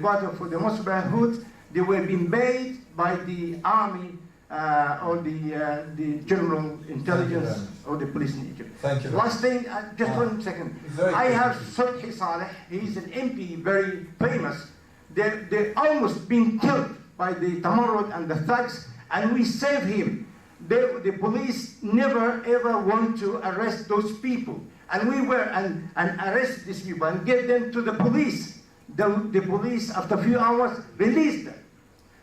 quarter for the Muslim Brotherhood. They were being baited by the army or the general intelligence or the police in Egypt. Thank you. Last thing, just 1 second. I have Subhi Saleh. He's an MP, very famous. They're almost being killed by the Tamarrud and the thugs, and we saved him. The police never ever want to arrest those people, and we were and arrest these people and get them to the police. The police, after a few hours, released them.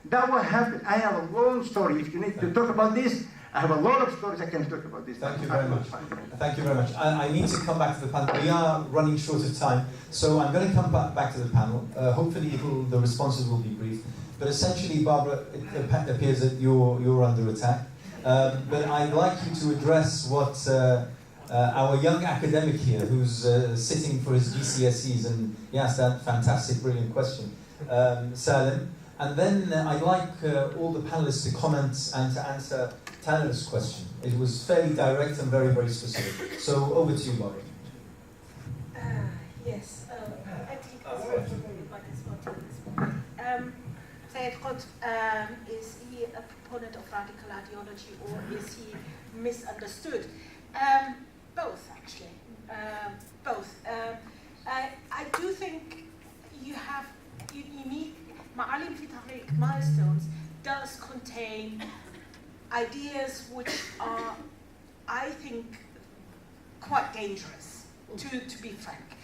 That what happened. I have a long story. If you need to talk about this, I have a lot of stories I can talk about this. Thank you very much. Thank you very much. I need to come back to the panel. We are running short of time, so I'm going to come back to the panel. Hopefully the responses will be brief. But essentially, Barbara, it appears that you're under attack. But I'd like you to address what our young academic here, who's sitting for his GCSEs, and he asked that fantastic, brilliant question, Salim. And then I'd like all the panelists to comment and to answer Tanner's question. It was fairly direct and very, very specific. So over to you, Barbara. Yes, I think Sayyid Qutb, is he a proponent of radical ideology or is he misunderstood? Both, actually. Both. I do think you need Ma'alim fi Tariq, milestones, does contain ideas which are, I think, quite dangerous, to be frank.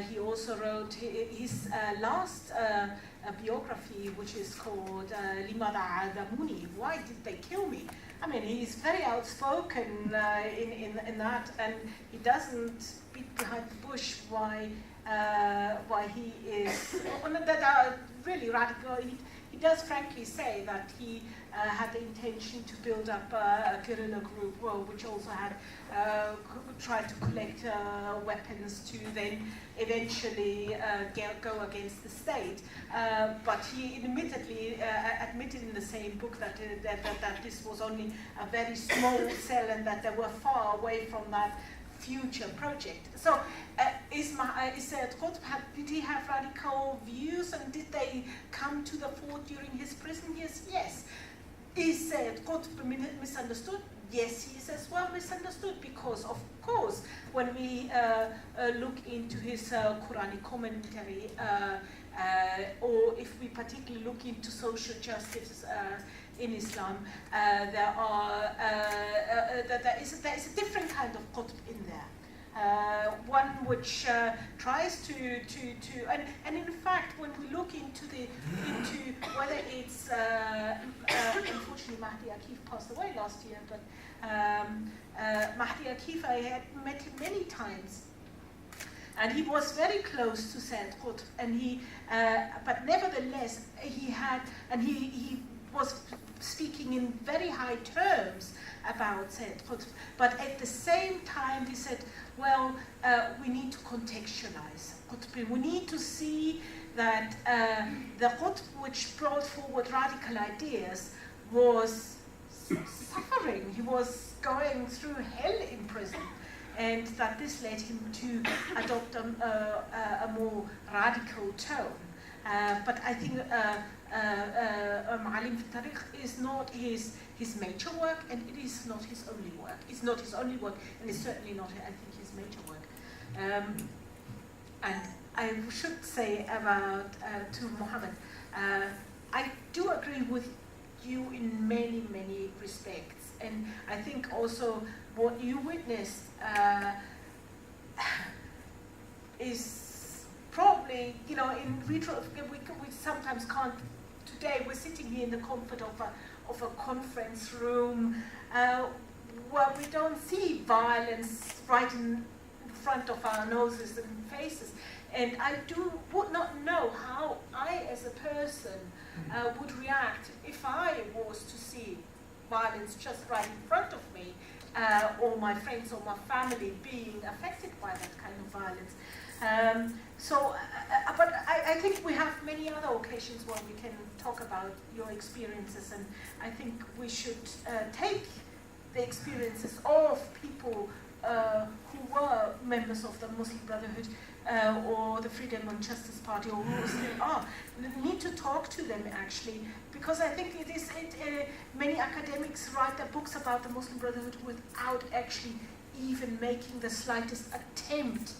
He also wrote his last biography, which is called Limada Adamuni, Why Did They Kill Me? I mean, he's very outspoken in that, and he doesn't beat behind the bush why he is, that are really radical. He does frankly say that he had the intention to build up a guerrilla group, which also had tried to collect weapons to then eventually go against the state. But he admittedly admitted in the same book that this was only a very small cell and that they were far away from that future project. So is Sayyid Qutb, did he have radical views and did they come to the fore during his prison years? Yes. Is Sayyid Qutb misunderstood? Yes, he is as well misunderstood because, of course, when we look into his Quranic commentary, or if we particularly look into social justice in Islam, there is a different kind of qutb in there. One which tries to and in fact, when we look into whether it's unfortunately Mahdi Akif passed away last year, but Mahdi Akif, I had met him many times, and he was very close to Sayyid Qutb, and but nevertheless he was speaking in very high terms about Sayyid Qutb, but at the same time he said, well, we need to contextualize Qutb. We need to see that the Qutb which brought forward radical ideas was suffering. He was going through hell in prison, and that this led him to adopt a more radical tone. But I think Ma'alim fi Tariq is not his major work, and it is not his only work. It's not his only work, and it's certainly not, I think, his major work. And I should say about to Muhammad, I do agree with you in many, many respects, and I think also what you witnessed is probably, you know, in retro, we sometimes can't. Today we're sitting here in the comfort of a conference room where we don't see violence right in front of our noses and faces. And I would not know how I, as a person, would react if I was to see violence just right in front of me, or my friends or my family being affected by that kind of violence. But I think we have many other occasions where we can talk about your experiences, and I think we should take the experiences of people who were members of the Muslim Brotherhood or the Freedom and Justice Party, or who still are. We need to talk to them, actually, because I think many academics write their books about the Muslim Brotherhood without actually even making the slightest attempt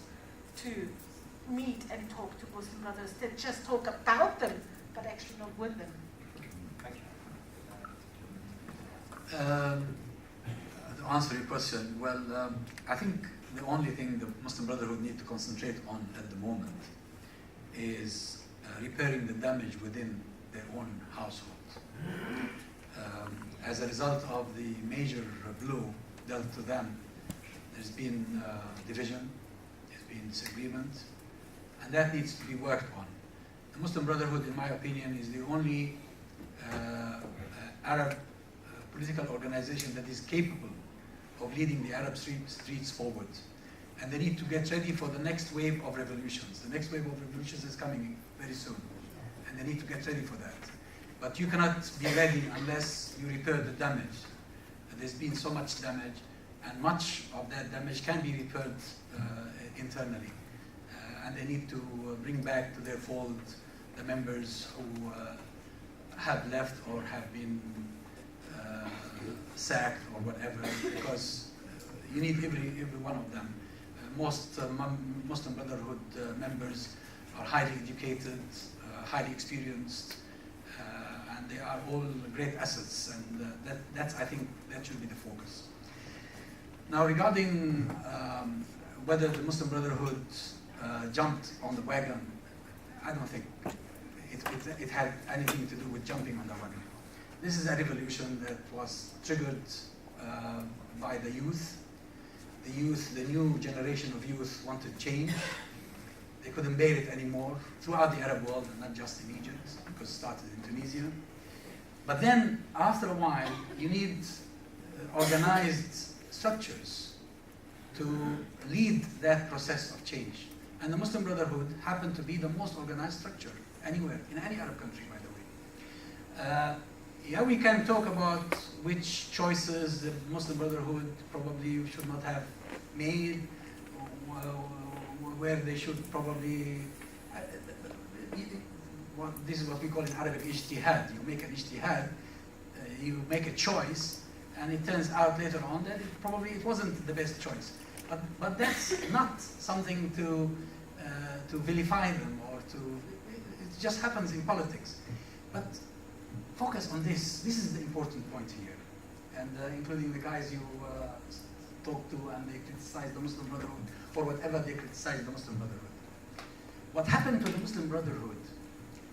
to meet and talk to Muslim brothers. They just talk about them, but actually not with them. Thank you. To answer your question, well, I think the only thing the Muslim Brotherhood need to concentrate on at the moment is repairing the damage within their own household. As a result of the major blow dealt to them, there's been division, there's been disagreement, and that needs to be worked on. The Muslim Brotherhood, in my opinion, is the only Arab political organization that is capable of leading the Arab streets forward. And they need to get ready for the next wave of revolutions. The next wave of revolutions is coming very soon, and they need to get ready for that. But you cannot be ready unless you repair the damage. There's been so much damage, and much of that damage can be repaired internally. And they need to bring back to their fold the members who have left or have been sacked or whatever, because you need every one of them. Most Muslim Brotherhood members are highly educated, highly experienced, and they are all great assets, and that's, I think, that should be the focus. Now, regarding whether the Muslim Brotherhood jumped on the wagon, I don't think it had anything to do with jumping on the wagon. This is a revolution that was triggered by the youth. The youth, the new generation of youth wanted change. They couldn't bear it anymore throughout the Arab world, and not just in Egypt, because it started in Tunisia. But then, after a while, you need organized structures to lead that process of change. And the Muslim Brotherhood happened to be the most organized structure anywhere, in any Arab country, by the way. Yeah, we can talk about which choices the Muslim Brotherhood probably should not have made, where they should probably, this is what we call in Arabic ijtihad. You make an ijtihad, you make a choice, and it turns out later on that it wasn't the best choice. But that's not something to vilify them or to. It just happens in politics. But focus on this. This is the important point here, and including the guys you talk to, and they criticize the Muslim Brotherhood for whatever they criticize the Muslim Brotherhood. What happened to the Muslim Brotherhood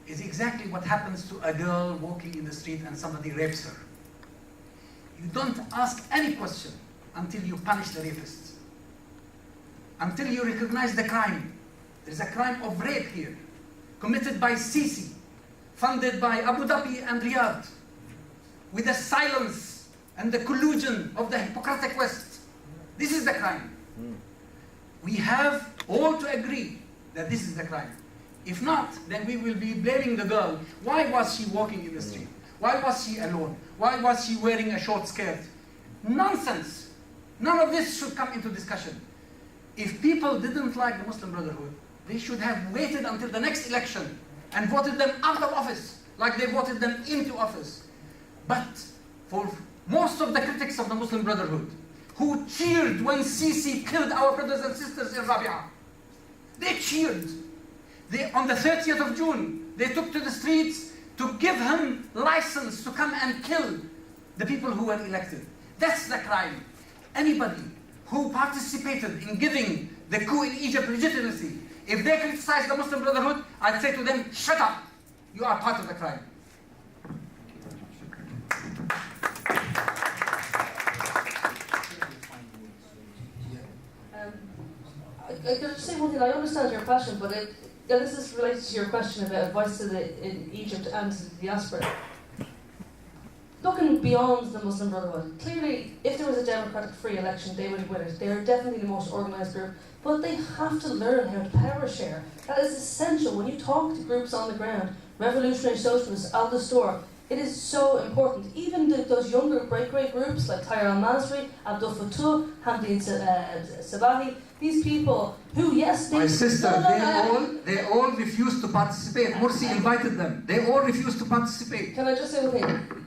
is exactly what happens to a girl walking in the street and somebody rapes her. You don't ask any question until you punish the rapist, until you recognize the crime. There's a crime of rape here, committed by Sisi, funded by Abu Dhabi and Riyadh, with the silence and the collusion of the Hippocratic West. This is the crime. We have all to agree that this is the crime. If not, then we will be blaming the girl. Why was she walking in the street? Why was she alone? Why was she wearing a short skirt? Nonsense. None of this should come into discussion. If people didn't like the Muslim Brotherhood, they should have waited until the next election and voted them out of office, like they voted them into office. But for most of the critics of the Muslim Brotherhood, who cheered when Sisi killed our brothers and sisters in Rabia, they cheered. On the 30th of June, they took to the streets to give him license to come and kill the people who were elected. That's the crime. Anybody who participated in giving the coup in Egypt legitimacy, if they criticize the Muslim Brotherhood, I'd say to them, shut up. You are part of the crime. I can just say one thing. I understand your passion, but this is related to your question about advice in Egypt and to the diaspora. Looking beyond the Muslim Brotherhood, clearly, if there was a democratic free election, they would win it. They are definitely the most organised group, but they have to learn how to power share. That is essential. When you talk to groups on the ground, Revolutionary Socialists, Al Dastur, it is so important. Even those younger breakaway groups like Tahir al-Masri, Abdul Fattah, Hamdi Sabahi, these people who, yes, they... My sister, they all refused to participate. Morsi invited them. They all refused to participate. Can I just say one thing?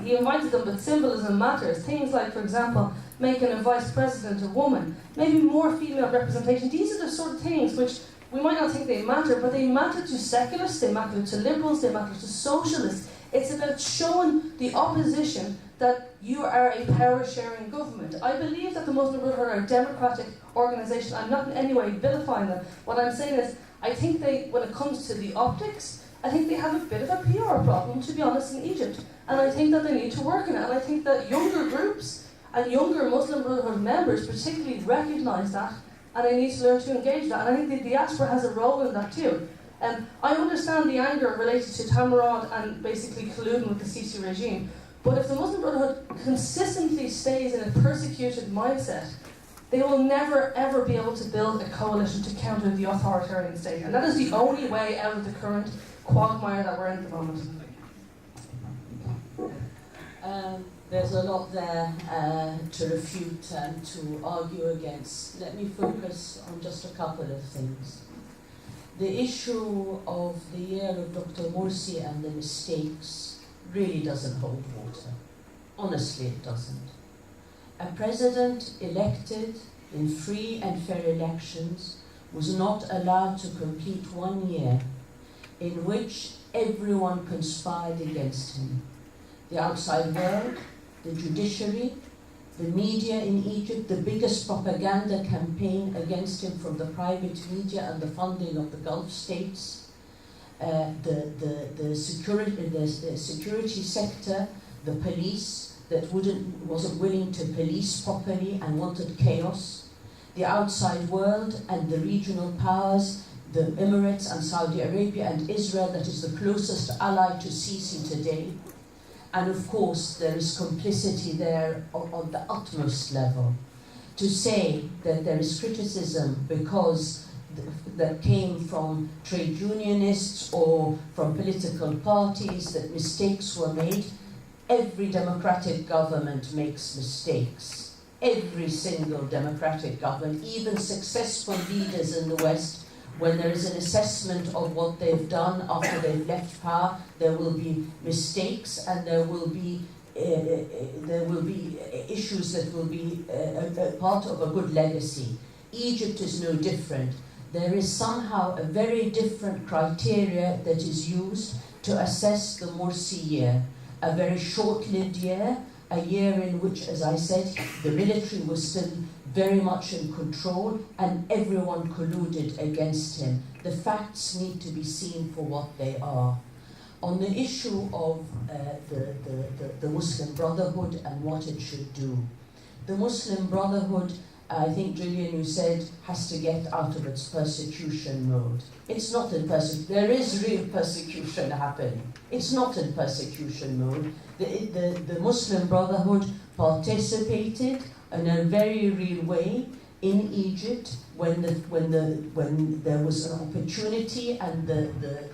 He invited them, but symbolism matters. Things like, for example, making a vice president a woman, maybe more female representation. These are the sort of things which we might not think they matter, but they matter to secularists, they matter to liberals, they matter to socialists. It's about showing the opposition that you are a power-sharing government. I believe that the Muslim Brotherhood are a democratic organisation. I'm not in any way vilifying them. What I'm saying is, I think they, when it comes to the optics, I think they have a bit of a PR problem, to be honest, in Egypt. And I think that they need to work on it. And I think that younger groups and younger Muslim Brotherhood members particularly recognise that, and they need to learn to engage that. And I think the diaspora has a role in that too. I understand the anger related to Tamarod and basically colluding with the Sisi regime, but if the Muslim Brotherhood consistently stays in a persecuted mindset, they will never ever be able to build a coalition to counter the authoritarian state. And that is the only way out of the current quagmire that we're in at the moment. There's a lot there to refute and to argue against. Let me focus on just a couple of things. The issue of the year of Dr. Morsi and the mistakes really doesn't hold water. Honestly, it doesn't. A president elected in free and fair elections was not allowed to complete 1 year in which everyone conspired against him. The outside world, the judiciary, the media in Egypt, the biggest propaganda campaign against him from the private media and the funding of the Gulf states, the security sector, the police that wasn't willing to police properly and wanted chaos, the outside world and the regional powers, the Emirates and Saudi Arabia and Israel, that is the closest ally to Sisi today. And of course, there is complicity there on the utmost level. To say that there is criticism because that came from trade unionists or from political parties, that mistakes were made. Every democratic government makes mistakes. Every single democratic government, even successful leaders in the West, when there is an assessment of what they've done after they've left power, there will be mistakes and there will be there will be issues that will be a part of a good legacy. Egypt is no different. There is somehow a very different criteria that is used to assess the Morsi year. A very short-lived year, a year in which, as I said, the military was still very much in control and everyone colluded against him. The facts need to be seen for what they are. On the issue of the Muslim Brotherhood and what it should do, the Muslim Brotherhood, I think, Julian, you said, has to get out of its persecution mode. It's not in persecution. There is real persecution happening. It's not in persecution mode. The Muslim Brotherhood participated in a very real way in Egypt when there was an opportunity and the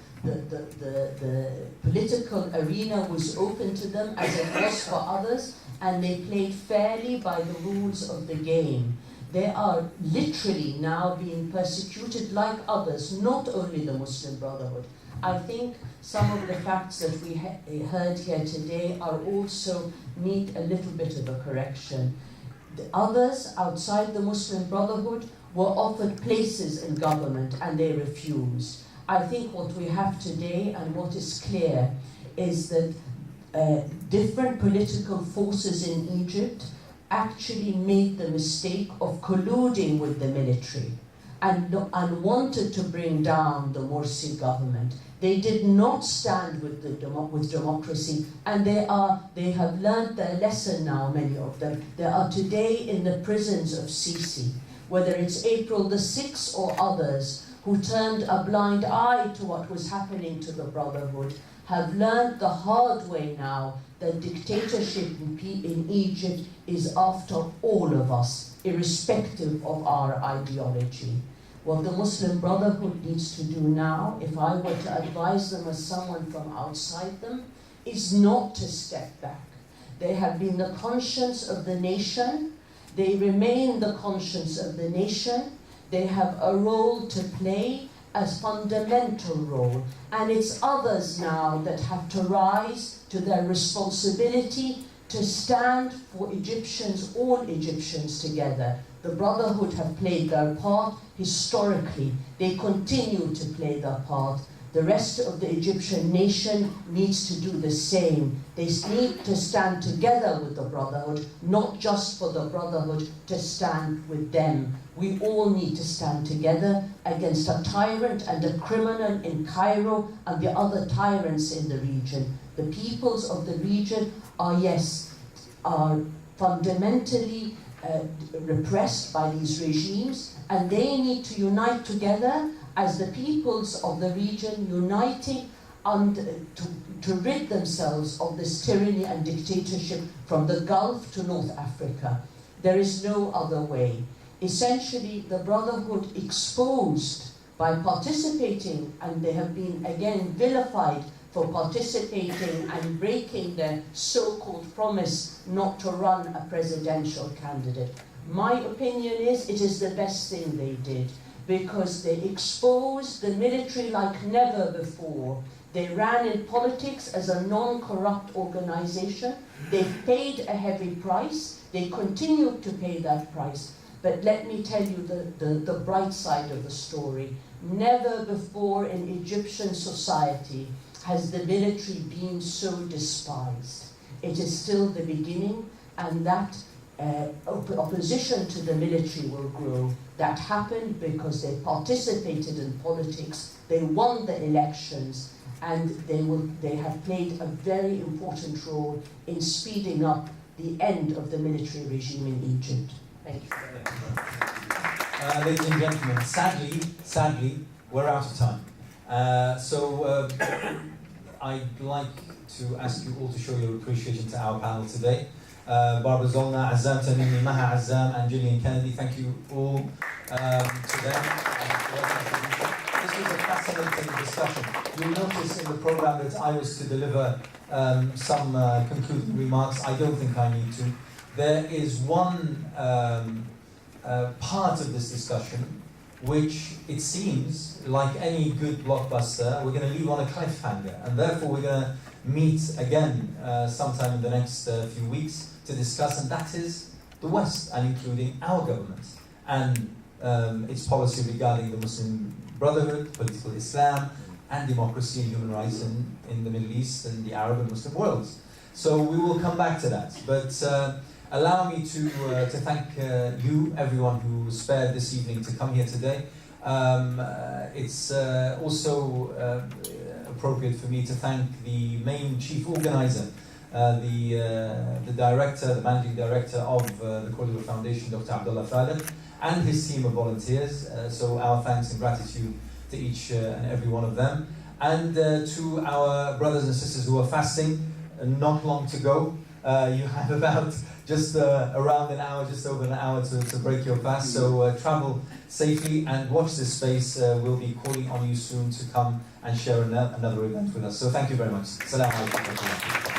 political arena was open to them as it was for others, and they played fairly by the rules of the game. They are literally now being persecuted like others, not only the Muslim Brotherhood. I think some of the facts that we heard here today are also need a little bit of a correction. The others outside the Muslim Brotherhood were offered places in government and they refused. I think what we have today and what is clear is that different political forces in Egypt actually made the mistake of colluding with the military and wanted to bring down the Morsi government. They did not stand with democracy, and they have learned their lesson now, many of them. They are today in the prisons of Sisi, whether it's April the 6th or others who turned a blind eye to what was happening to the Brotherhood, have learned the hard way now that dictatorship in Egypt is after all of us, irrespective of our ideology. What the Muslim Brotherhood needs to do now, if I were to advise them as someone from outside them, is not to step back. They have been the conscience of the nation. They remain the conscience of the nation. They have a role to play, a fundamental role. And it's others now that have to rise to their responsibility to stand for Egyptians, all Egyptians together. The Brotherhood have played their part historically. They continue to play their part. The rest of the Egyptian nation needs to do the same. They need to stand together with the Brotherhood, not just for the Brotherhood to stand with them. We all need to stand together against a tyrant and a criminal in Cairo and the other tyrants in the region. The peoples of the region are fundamentally repressed by these regimes, and they need to unite together as the peoples of the region, uniting to rid themselves of this tyranny and dictatorship from the Gulf to North Africa. There is no other way. Essentially, the Brotherhood exposed by participating, and they have been again vilified for participating and breaking their so-called promise not to run a presidential candidate. My opinion is it is the best thing they did, because they exposed the military like never before. They ran in politics as a non-corrupt organization. They paid a heavy price. They continued to pay that price. But let me tell you the bright side of the story. Never before in Egyptian society has the military been so despised. It is still the beginning, and that opposition to the military will grow. That happened because they participated in politics, they won the elections, and they have played a very important role in speeding up the end of the military regime in Egypt. Thank you. Ladies and gentlemen, sadly, we're out of time. I'd like to ask you all to show your appreciation to our panel today. Barbara Zollner, Azzam Tamimi, Maha Azzam, and Gillian Kennedy, thank you all to them. This was a fascinating discussion. You'll notice in the program that I was to deliver some concluding remarks. I don't think I need to. There is one part of this discussion which it seems, like any good blockbuster, we're going to leave on a cliffhanger. And therefore we're going to meet again sometime in the next few weeks to discuss, and that is the West, and including our government and its policy regarding the Muslim Brotherhood, political Islam, and democracy and human rights in the Middle East and the Arab and Muslim worlds. So we will come back to that. But allow me to thank you, everyone who spared this evening to come here today. It's also appropriate for me to thank the main chief organizer, the director, the managing director of the Cordoba Foundation, Dr. Abdullah Faleh, and his team of volunteers. So our thanks and gratitude to each and every one of them. And to our brothers and sisters who are fasting, not long to go. You have about just around an hour, just over an hour to break your fast. So travel safely and watch this space. We'll be calling on you soon to come and share another event with us. So thank you very much. Assalamu alaikum.